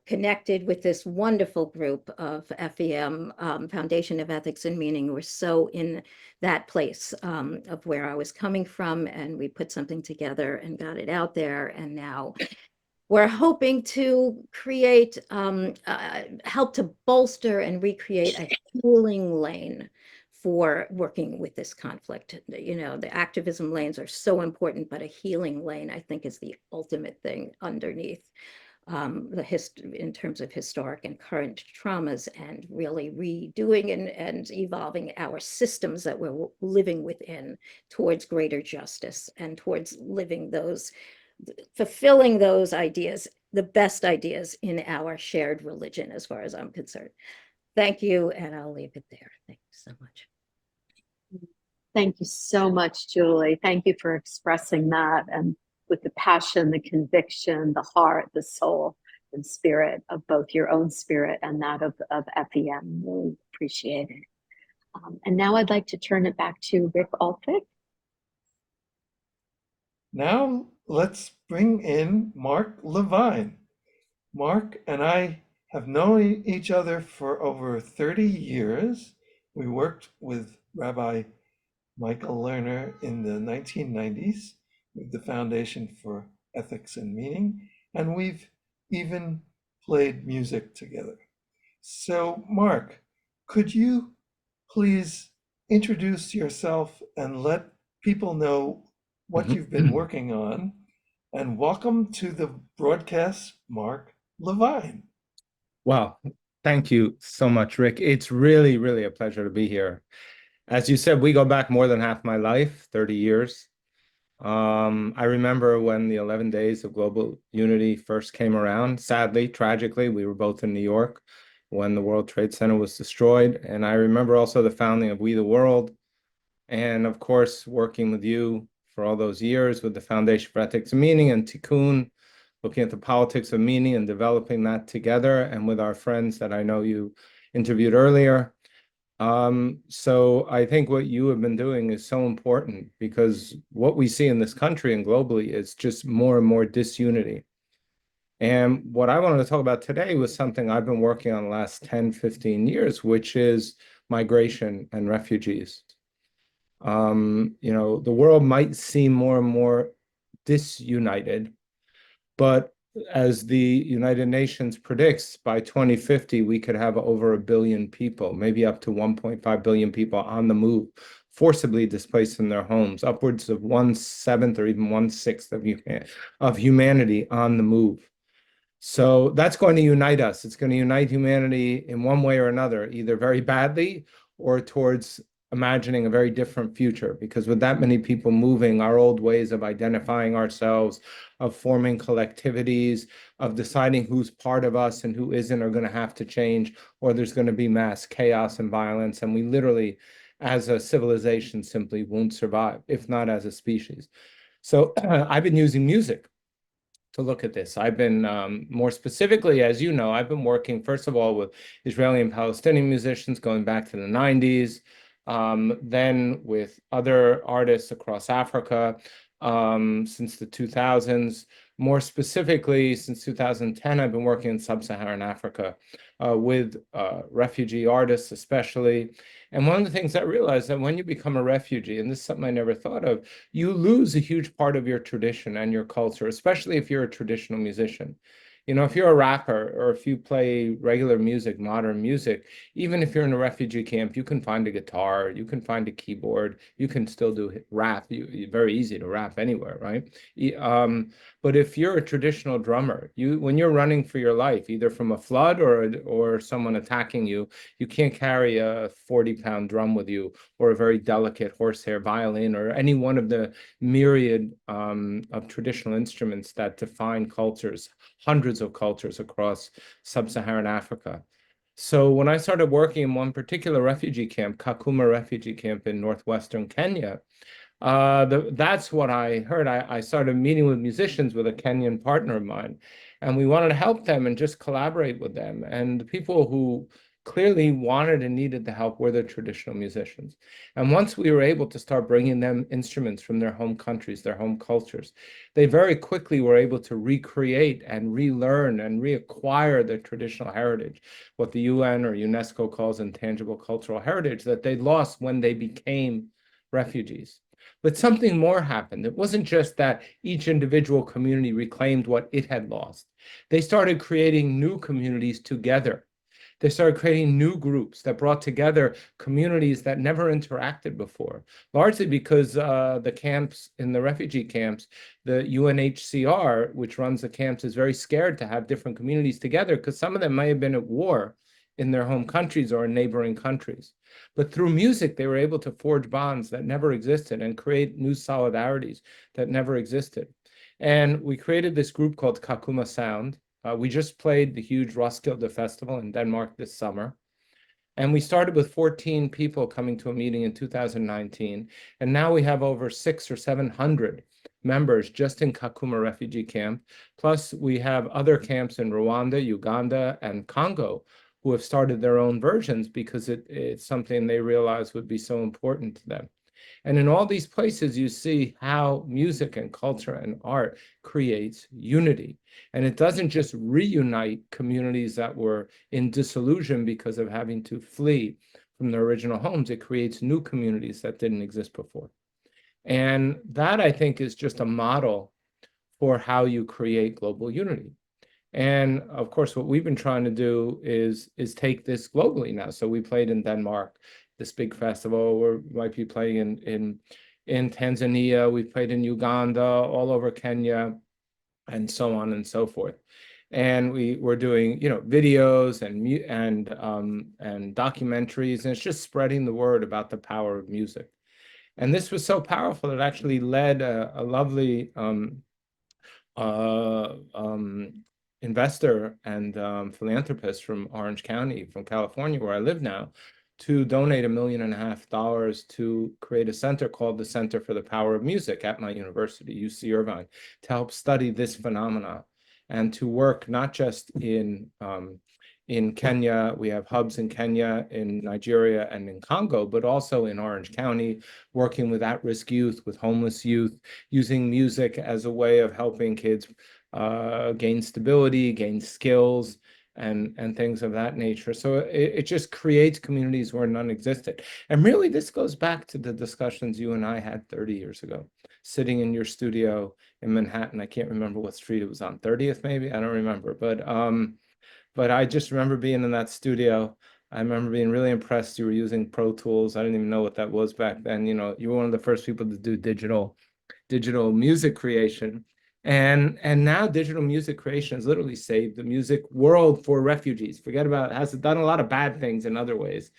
connected with this wonderful group of FEM, Foundation of Ethics and Meaning. We're so in that place of where I was coming from, and we put something together and got it out there, and now we're hoping to create, help to bolster and recreate a healing lane for working with this conflict. The activism lanes are so important, but a healing lane, I think, is the ultimate thing underneath in terms of historic and current traumas, and really redoing and evolving our systems that we're living within towards greater justice and towards fulfilling those ideas, the best ideas in our shared religion, as far as I'm concerned. Thank you, and I'll leave it there. Thank you so much. Thank you so much, Julie. Thank you for expressing that, and with the passion, the conviction, the heart, the soul, and spirit of both your own spirit and that of FEM. Really appreciate it. And now I'd like to turn it back to Rick Ulfik. Now let's bring in Mark Levine. Mark and I have known each other for over 30 years. We worked with Rabbi Michael Lerner in the 1990s with the Foundation for Ethics and Meaning, and we've even played music together. So, Mark, could you please introduce yourself and let people know what you've been working on? And welcome to the broadcast, Mark Levine. Wow, thank you so much, Rick. It's really, really a pleasure to be here. As you said, we go back more than half my life, 30 years. I remember when the 11 Days of Global Unity first came around. Sadly, tragically, we were both in New York when the World Trade Center was destroyed. And I remember also the founding of We the World. And of course, working with you for all those years with the Foundation for Ethics and Meaning and Tikkun, looking at the politics of meaning and developing that together, and with our friends that I know you interviewed earlier. So I think what you have been doing is so important, because what we see in this country and globally is just more and more disunity. And what I wanted to talk about today was something I've been working on the last 10, 15 years, which is migration and refugees. The world might seem more and more disunited, but as the United Nations predicts, by 2050, we could have over 1 billion people, maybe up to 1.5 billion people on the move, forcibly displaced from their homes, upwards of 1/7 or even 1/6 of humanity on the move. So that's going to unite us. It's going to unite humanity in one way or another, either very badly or towards imagining a very different future, because with that many people moving, our old ways of identifying ourselves, of forming collectivities, of deciding who's part of us and who isn't, are going to have to change, or there's going to be mass chaos and violence, and we literally, as a civilization, simply won't survive, if not as a species. So I've been using music to look at this. I've been, more specifically, as you know, I've been working, first of all, with Israeli and Palestinian musicians going back to the 90s, then with other artists across Africa since the 2000s. More specifically, since 2010, I've been working in sub-Saharan Africa with refugee artists especially. And one of the things I realized that when you become a refugee, and this is something I never thought of, you lose a huge part of your tradition and your culture, especially if you're a traditional musician. You know, if you're a rapper or if you play regular music, modern music, even if you're in a refugee camp, you can find a guitar, you can find a keyboard, you can still do rap. Very easy to rap anywhere, right? But if you're a traditional drummer, when you're running for your life, either from a flood or someone attacking you, you can't carry a 40-pound drum with you or a very delicate horsehair violin or any one of the myriad of traditional instruments that define cultures, hundreds of cultures across sub-Saharan Africa. So when I started working in one particular refugee camp, Kakuma refugee camp in northwestern Kenya, that's what I heard. I started meeting with musicians with a Kenyan partner of mine, and we wanted to help them and just collaborate with them. And the people who clearly wanted and needed the help were the traditional musicians. And once we were able to start bringing them instruments from their home countries, their home cultures, they very quickly were able to recreate and relearn and reacquire their traditional heritage, what the UN or UNESCO calls intangible cultural heritage, that they lost when they became refugees. But something more happened. It wasn't just that each individual community reclaimed what it had lost. They started creating new communities together. They started creating new groups that brought together communities that never interacted before, largely because the camps, in the refugee camps, the UNHCR, which runs the camps, is very scared to have different communities together because some of them may have been at war in their home countries or in neighboring countries. But through music, they were able to forge bonds that never existed and create new solidarities that never existed. And we created this group called Kakuma Sound. We just played the huge Roskilde Festival in Denmark this summer. And we started with 14 people coming to a meeting in 2019. And now we have over 600 or 700 members just in Kakuma refugee camp. Plus, we have other camps in Rwanda, Uganda, and Congo who have started their own versions because it's something they realize would be so important to them. And in all these places, you see how music and culture and art creates unity. And it doesn't just reunite communities that were in disillusion because of having to flee from their original homes. It creates new communities that didn't exist before. And that, I think, is just a model for how you create global unity. And of course, what we've been trying to do is take this globally now. So we played in Denmark, this big festival. We might be playing in Tanzania. We've played in Uganda, all over Kenya, and so on and so forth. And we're doing, videos and documentaries, and it's just spreading the word about the power of music. And this was so powerful, it actually led a lovely investor and philanthropist from Orange County, from California, where I live now, to donate $1.5 million to create a center called the Center for the Power of Music at my university, UC Irvine, to help study this phenomena and to work not just in Kenya. We have hubs in Kenya, in Nigeria, and in Congo, but also in Orange County, working with at-risk youth, with homeless youth, using music as a way of helping kids gain stability, gain skills, and things of that nature. So it just creates communities where none existed. And really, this goes back to the discussions you and I had 30 years ago, sitting in your studio in Manhattan. I can't remember what street it was on, 30th maybe? I don't remember. But I just remember being in that studio. I remember being really impressed. You were using Pro Tools. I didn't even know what that was back then. You were one of the first people to do digital music creation. And now digital music creation has literally saved the music world for refugees. Forget about it. Has done a lot of bad things in other ways,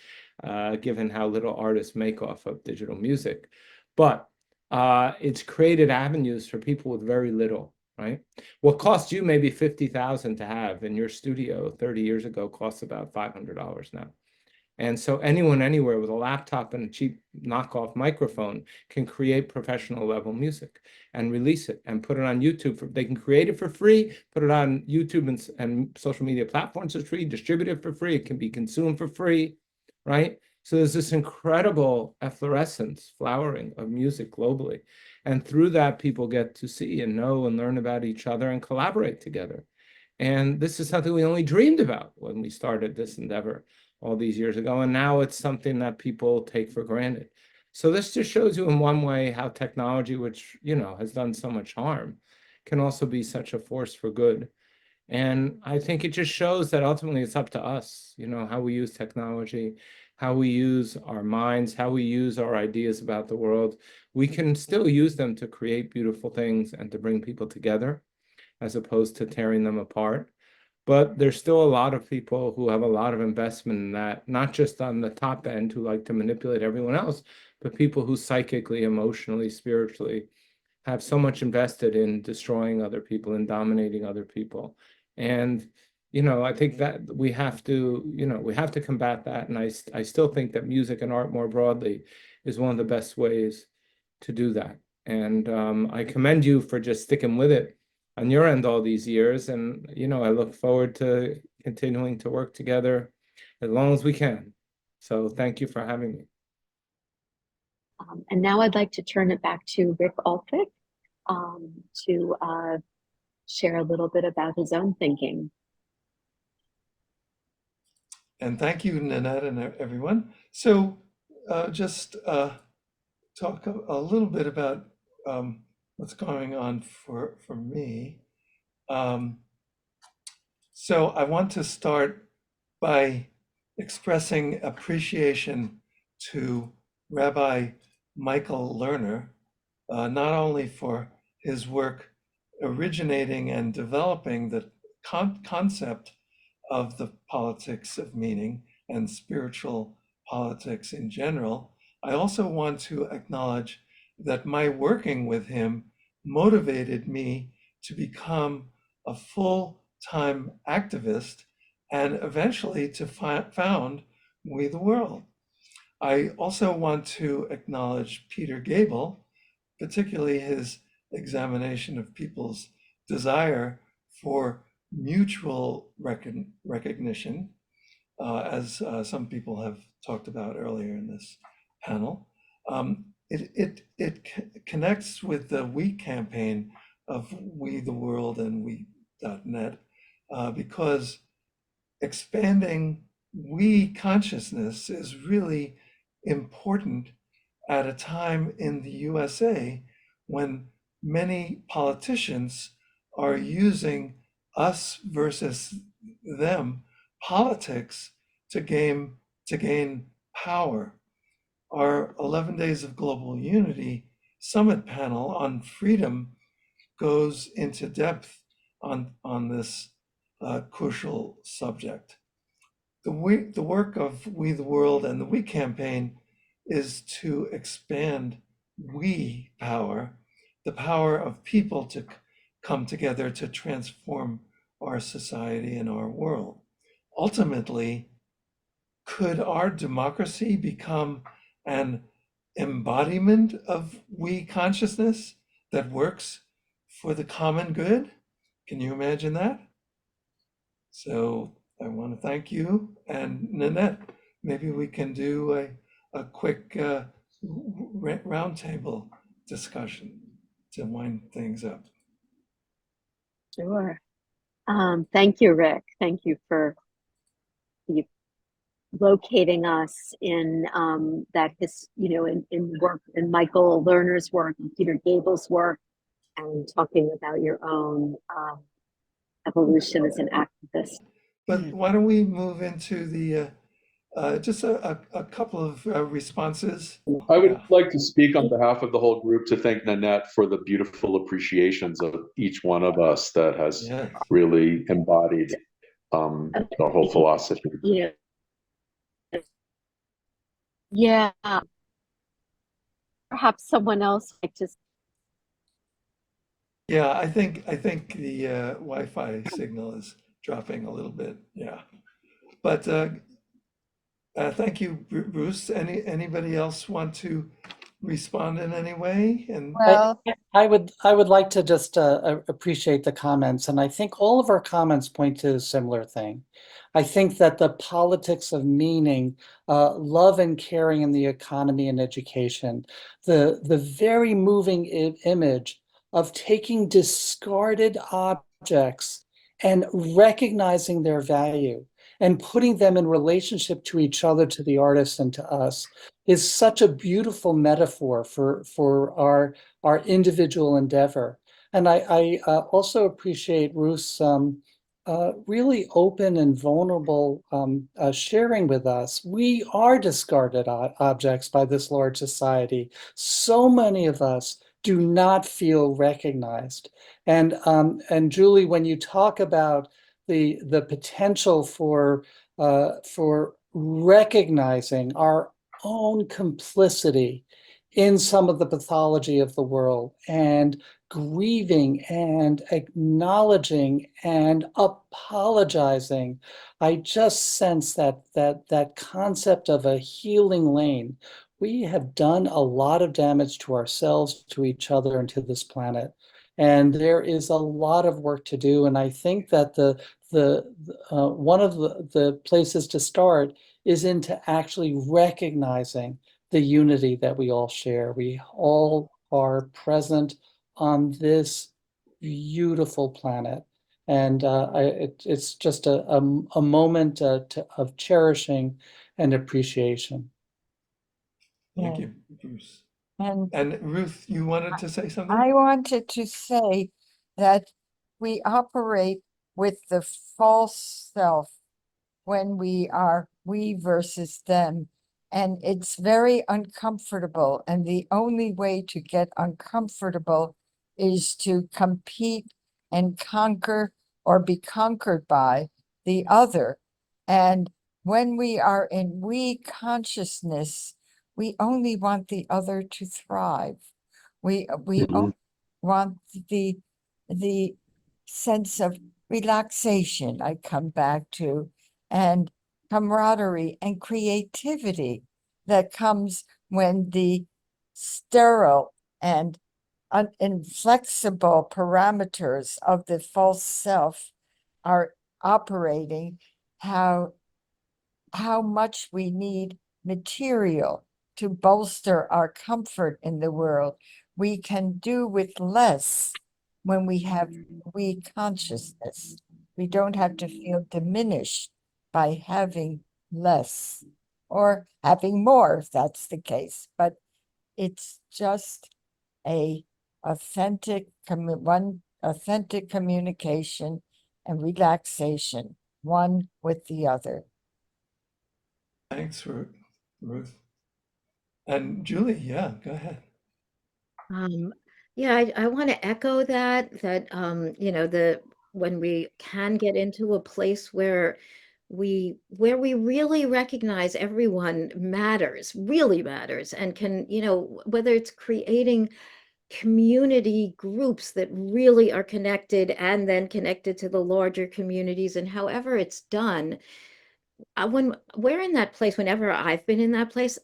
given how little artists make off of digital music. But it's created avenues for people with very little, right? What cost you maybe $50,000 to have in your studio 30 years ago costs about $500 now. And so anyone, anywhere with a laptop and a cheap knockoff microphone can create professional level music and release it and put it on YouTube. They can create it for free, put it on YouTube and social media platforms for free, distribute it for free. It can be consumed for free, right? So there's this incredible efflorescence, flowering of music globally. And through that, people get to see and know and learn about each other and collaborate together. And this is something we only dreamed about when we started this endeavor all these years ago. And now it's something that people take for granted. So this just shows you in one way how technology, which, has done so much harm, can also be such a force for good. And I think it just shows that ultimately it's up to us, how we use technology, how we use our minds, how we use our ideas about the world. We can still use them to create beautiful things and to bring people together as opposed to tearing them apart. But there's still a lot of people who have a lot of investment in that, not just on the top end who like to manipulate everyone else, but people who psychically, emotionally, spiritually have so much invested in destroying other people and dominating other people. And, I think that we have to combat that. And I still think that music and art more broadly is one of the best ways to do that. And I commend you for just sticking with it on your end all these years. And, I look forward to continuing to work together as long as we can. So thank you for having me. And now I'd like to turn it back to Rick Ulfik to share a little bit about his own thinking. And thank you, Nanette, and everyone. So just talk a little bit about what's going on for me. So I want to start by expressing appreciation to Rabbi Michael Lerner, not only for his work originating and developing the concept of the politics of meaning and spiritual politics in general. I also want to acknowledge that my working with him motivated me to become a full-time activist and eventually to found We the World. I also want to acknowledge Peter Gable, particularly his examination of people's desire for mutual recognition, as some people have talked about earlier in this panel. It connects with the We campaign of We the World and We.net, because expanding we consciousness is really important at a time in the USA when many politicians are using us versus them politics to gain power. Our 11 Days of Global Unity Summit panel on freedom goes into depth on this crucial subject. The work of We the World and the We campaign is to expand we power, the power of people to come together to transform our society and our world. Ultimately, could our democracy become an embodiment of we consciousness that works for the common good? Can you imagine that? So I want to thank you, and Nanette, maybe we can do a quick roundtable discussion to wind things up. Sure. Thank you, Rick. Thank you for locating us in that in work, in Michael Lerner's work, and Peter Gable's work, and talking about your own evolution as an activist. But why don't we move into the just a couple of responses. I would like to speak on behalf of the whole group to thank Nanette for the beautiful appreciations of each one of us that has really embodied the whole philosophy. Yeah. Perhaps someone else might just. Yeah, I think the Wi-Fi signal is dropping a little bit. Yeah, but thank you, Bruce. Anybody else want to respond in any way? And Well, I would like to just appreciate the comments, and I think all of our comments point to a similar thing. I think that the politics of meaning, love and caring in the economy and education, the very moving image of taking discarded objects and recognizing their value and putting them in relationship to each other, to the artists and to us, is such a beautiful metaphor for our individual endeavor. And I also appreciate Ruth's really open and vulnerable sharing with us. We are discarded objects by this large society. So many of us do not feel recognized. And Julie, when you talk about the potential for recognizing our own complicity in some of the pathology of the world and grieving and acknowledging and apologizing, I just sense that concept of a healing lane. We have done a lot of damage to ourselves, to each other, and to this planet. And there is a lot of work to do. And I think that one of the places to start is into actually recognizing the unity that we all share. We all are present on this beautiful planet. And it's just a moment of cherishing and appreciation. Thank you, Bruce. And And Ruth, you wanted to say something? I wanted to say that we operate with the false self when we are we versus them. And it's very uncomfortable. And the only way to get uncomfortable is to compete and conquer or be conquered by the other. And when we are in we consciousness, we only want the other to thrive. We Mhm. want the sense of relaxation I come back to, and camaraderie and creativity that comes when the sterile and inflexible parameters of the false self are operating, how much we need material to bolster our comfort in the world. We can do with less when we have we consciousness. We don't have to feel diminished by having less or having more, if that's the case. But it's just a one authentic communication and relaxation, one with the other. Thanks, Ruth. And Julie, yeah, go ahead. Yeah, I want to echo that you know, when we can get into a place where we really recognize everyone matters, really matters, and can, you know, whether it's creating community groups that really are connected and then connected to the larger communities, and however it's done, when we're in that place, whenever I've been in that place,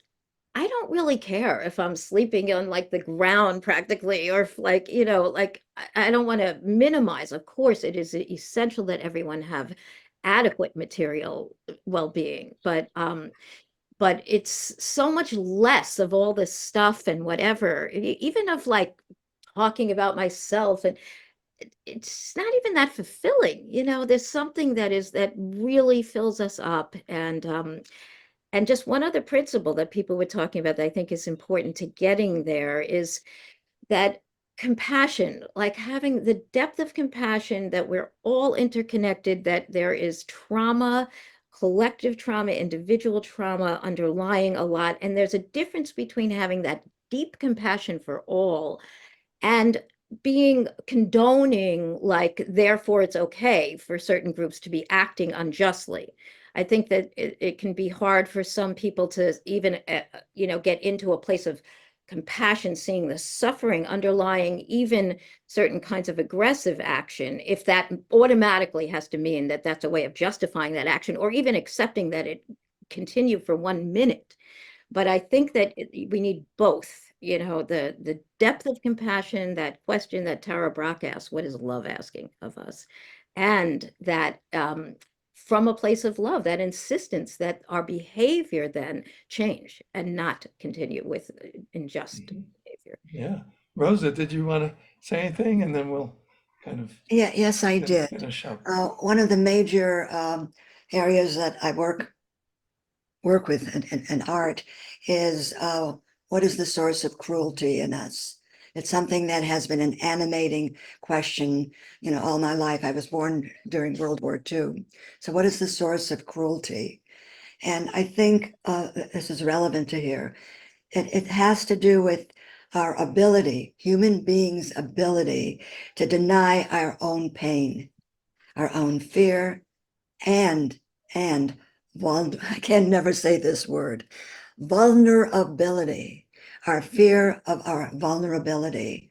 I don't really care if I'm sleeping on like the ground practically, or if, like, you know, like I don't want to minimize. Of course, it is essential that everyone have adequate material well-being, but it's so much less of all this stuff and whatever, even of like talking about myself, and it's not even that fulfilling. You know, there's something that really fills us up. And just one other principle that people were talking about that I think is important to getting there is that compassion, like having the depth of compassion that we're all interconnected, that there is trauma, collective trauma, individual trauma underlying a lot. And there's a difference between having that deep compassion for all and being condoning, like, therefore it's okay for certain groups to be acting unjustly. I think that it can be hard for some people to even, you know, get into a place of compassion, seeing the suffering underlying even certain kinds of aggressive action, if that automatically has to mean that that's a way of justifying that action, or even accepting that it continued for 1 minute. But I think that we need both, you know, the depth of compassion, that question that Tara Brach asked, what is love asking of us? And that from a place of love, that insistence that our behavior then change and not continue with unjust behavior. Yeah. Rosa, did you want to say anything? And then we'll kind of Yes, I did. finish up. One of the major areas that I work with in art is what is the source of cruelty in us? It's something that has been an animating question, all my life. I was born during World War II. So what is the source of cruelty? And I think this is relevant to here. It has to do with our ability, human beings' ability to deny our own pain, our own fear, and I can never say this word, vulnerability, our fear of our vulnerability.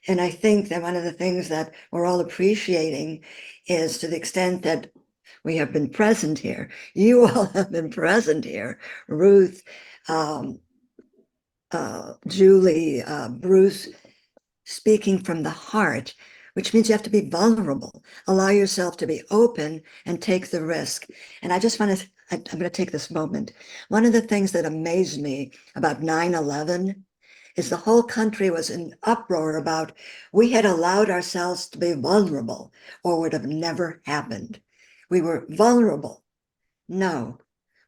And I think that one of the things that we're all appreciating is, to the extent that we have been present here, you all have been present here, Ruth, Julie, Bruce, speaking from the heart, which means you have to be vulnerable, allow yourself to be open and take the risk. And I just want to, I'm going to take this moment. One of the things that amazed me about 9/11 is the whole country was in uproar about, we had allowed ourselves to be vulnerable or would have never happened. We were vulnerable. No,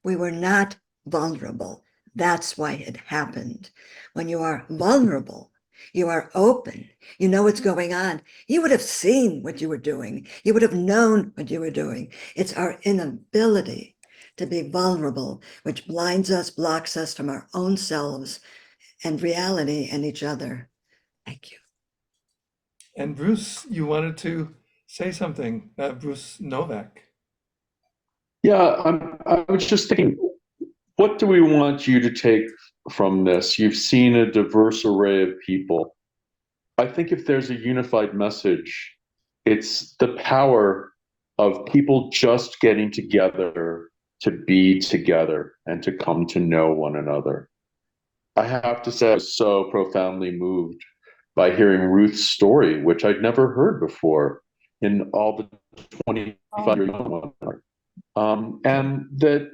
we were not vulnerable. That's why it happened. When you are vulnerable, you are open, you know what's going on. You would have seen what you were doing. You would have known what you were doing. It's our inability to be vulnerable, which blinds us, blocks us from our own selves and reality and each other. Thank you. And Bruce, you wanted to say something, Bruce Novak. Yeah, I was just thinking, what do we want you to take from this? You've seen a diverse array of people. I think if there's a unified message, it's the power of people just getting together to be together and to come to know one another. I have to say, I was so profoundly moved by hearing Ruth's story, which I'd never heard before in all the 25 years of and that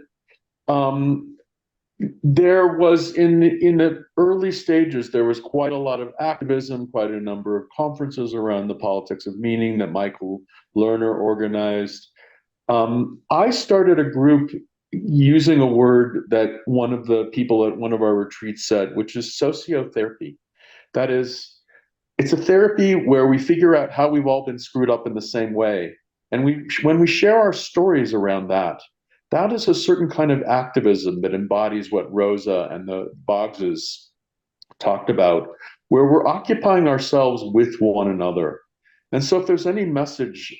there was in the early stages, there was quite a lot of activism, quite a number of conferences around the politics of meaning that Michael Lerner organized. I started a group using a word that one of the people at one of our retreats said, which is sociotherapy. That is, it's a therapy where we figure out how we've all been screwed up in the same way. And when we share our stories around that, that is a certain kind of activism that embodies what Rosa and the Boggses talked about, where we're occupying ourselves with one another. And so if there's any message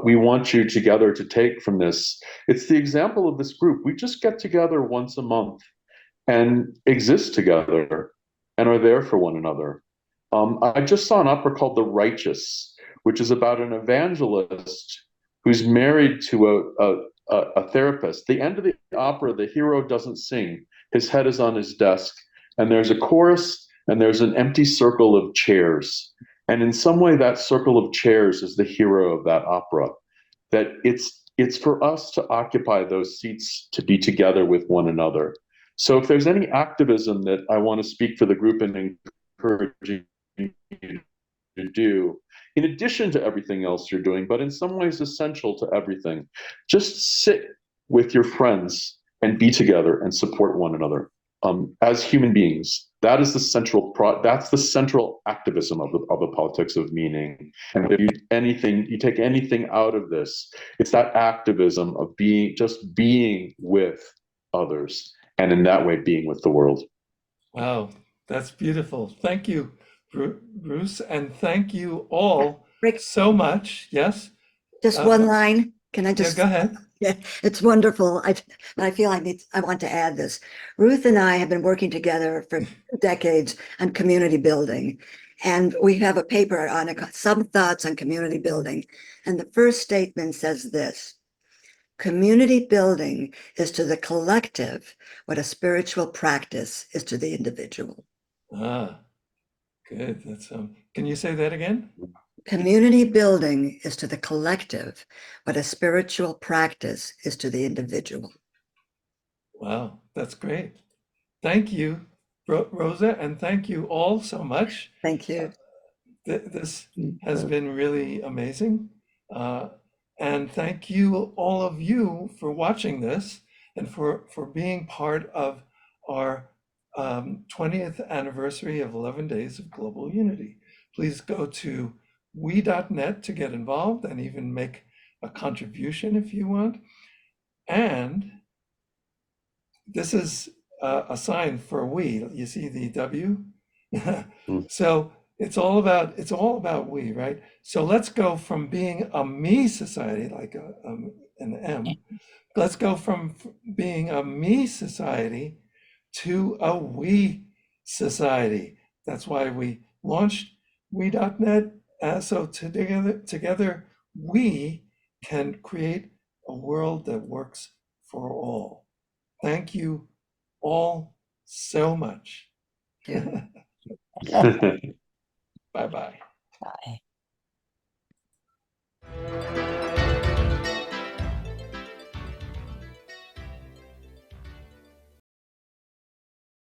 we want you together to take from this, it's the example of this group. We just get together once a month and exist together and are there for one another. I just saw an opera called The Righteous, which is about an evangelist who's married to a therapist. The end of the opera, the hero doesn't sing. His head is on his desk, and there's a chorus, and there's an empty circle of chairs. And in some way, that circle of chairs is the hero of that opera. That it's for us to occupy those seats, to be together with one another. So if there's any activism that I want to speak for the group and encouraging you to do, in addition to everything else you're doing, but in some ways essential to everything, just sit with your friends and be together and support one another as human beings. That is the central that's the central activism of the politics of meaning. And if you take anything out of this, it's that activism of being with others, and in that way being with the world. Wow, that's beautiful. Thank you, Bruce, and thank you all Rick, so much. Yes? just one line. Can I just? Yeah, go ahead. Yeah, it's wonderful. I feel I want to add this. Ruth and I have been working together for decades on community building. And we have a paper on some thoughts on community building. And the first statement says this: community building is to the collective what a spiritual practice is to the individual. Ah, good. That's can you say that again? Community building is to the collective what a spiritual practice is to the individual. Wow, that's great. Thank you, Rosa, and thank you all so much. Thank you. This has been really amazing. And thank you, all of you, for watching this and for being part of our 20th anniversary of 11 Days of Global Unity. Please go to we.net to get involved and even make a contribution if you want. And this is a sign for we. You see the W? So it's all about we, right? So let's go from being a me society, like an M. Let's go from being a me society to a we society. That's why we launched we.net. So together we can create a world that works for all. Thank you all so much. Yeah. Bye-bye. Bye.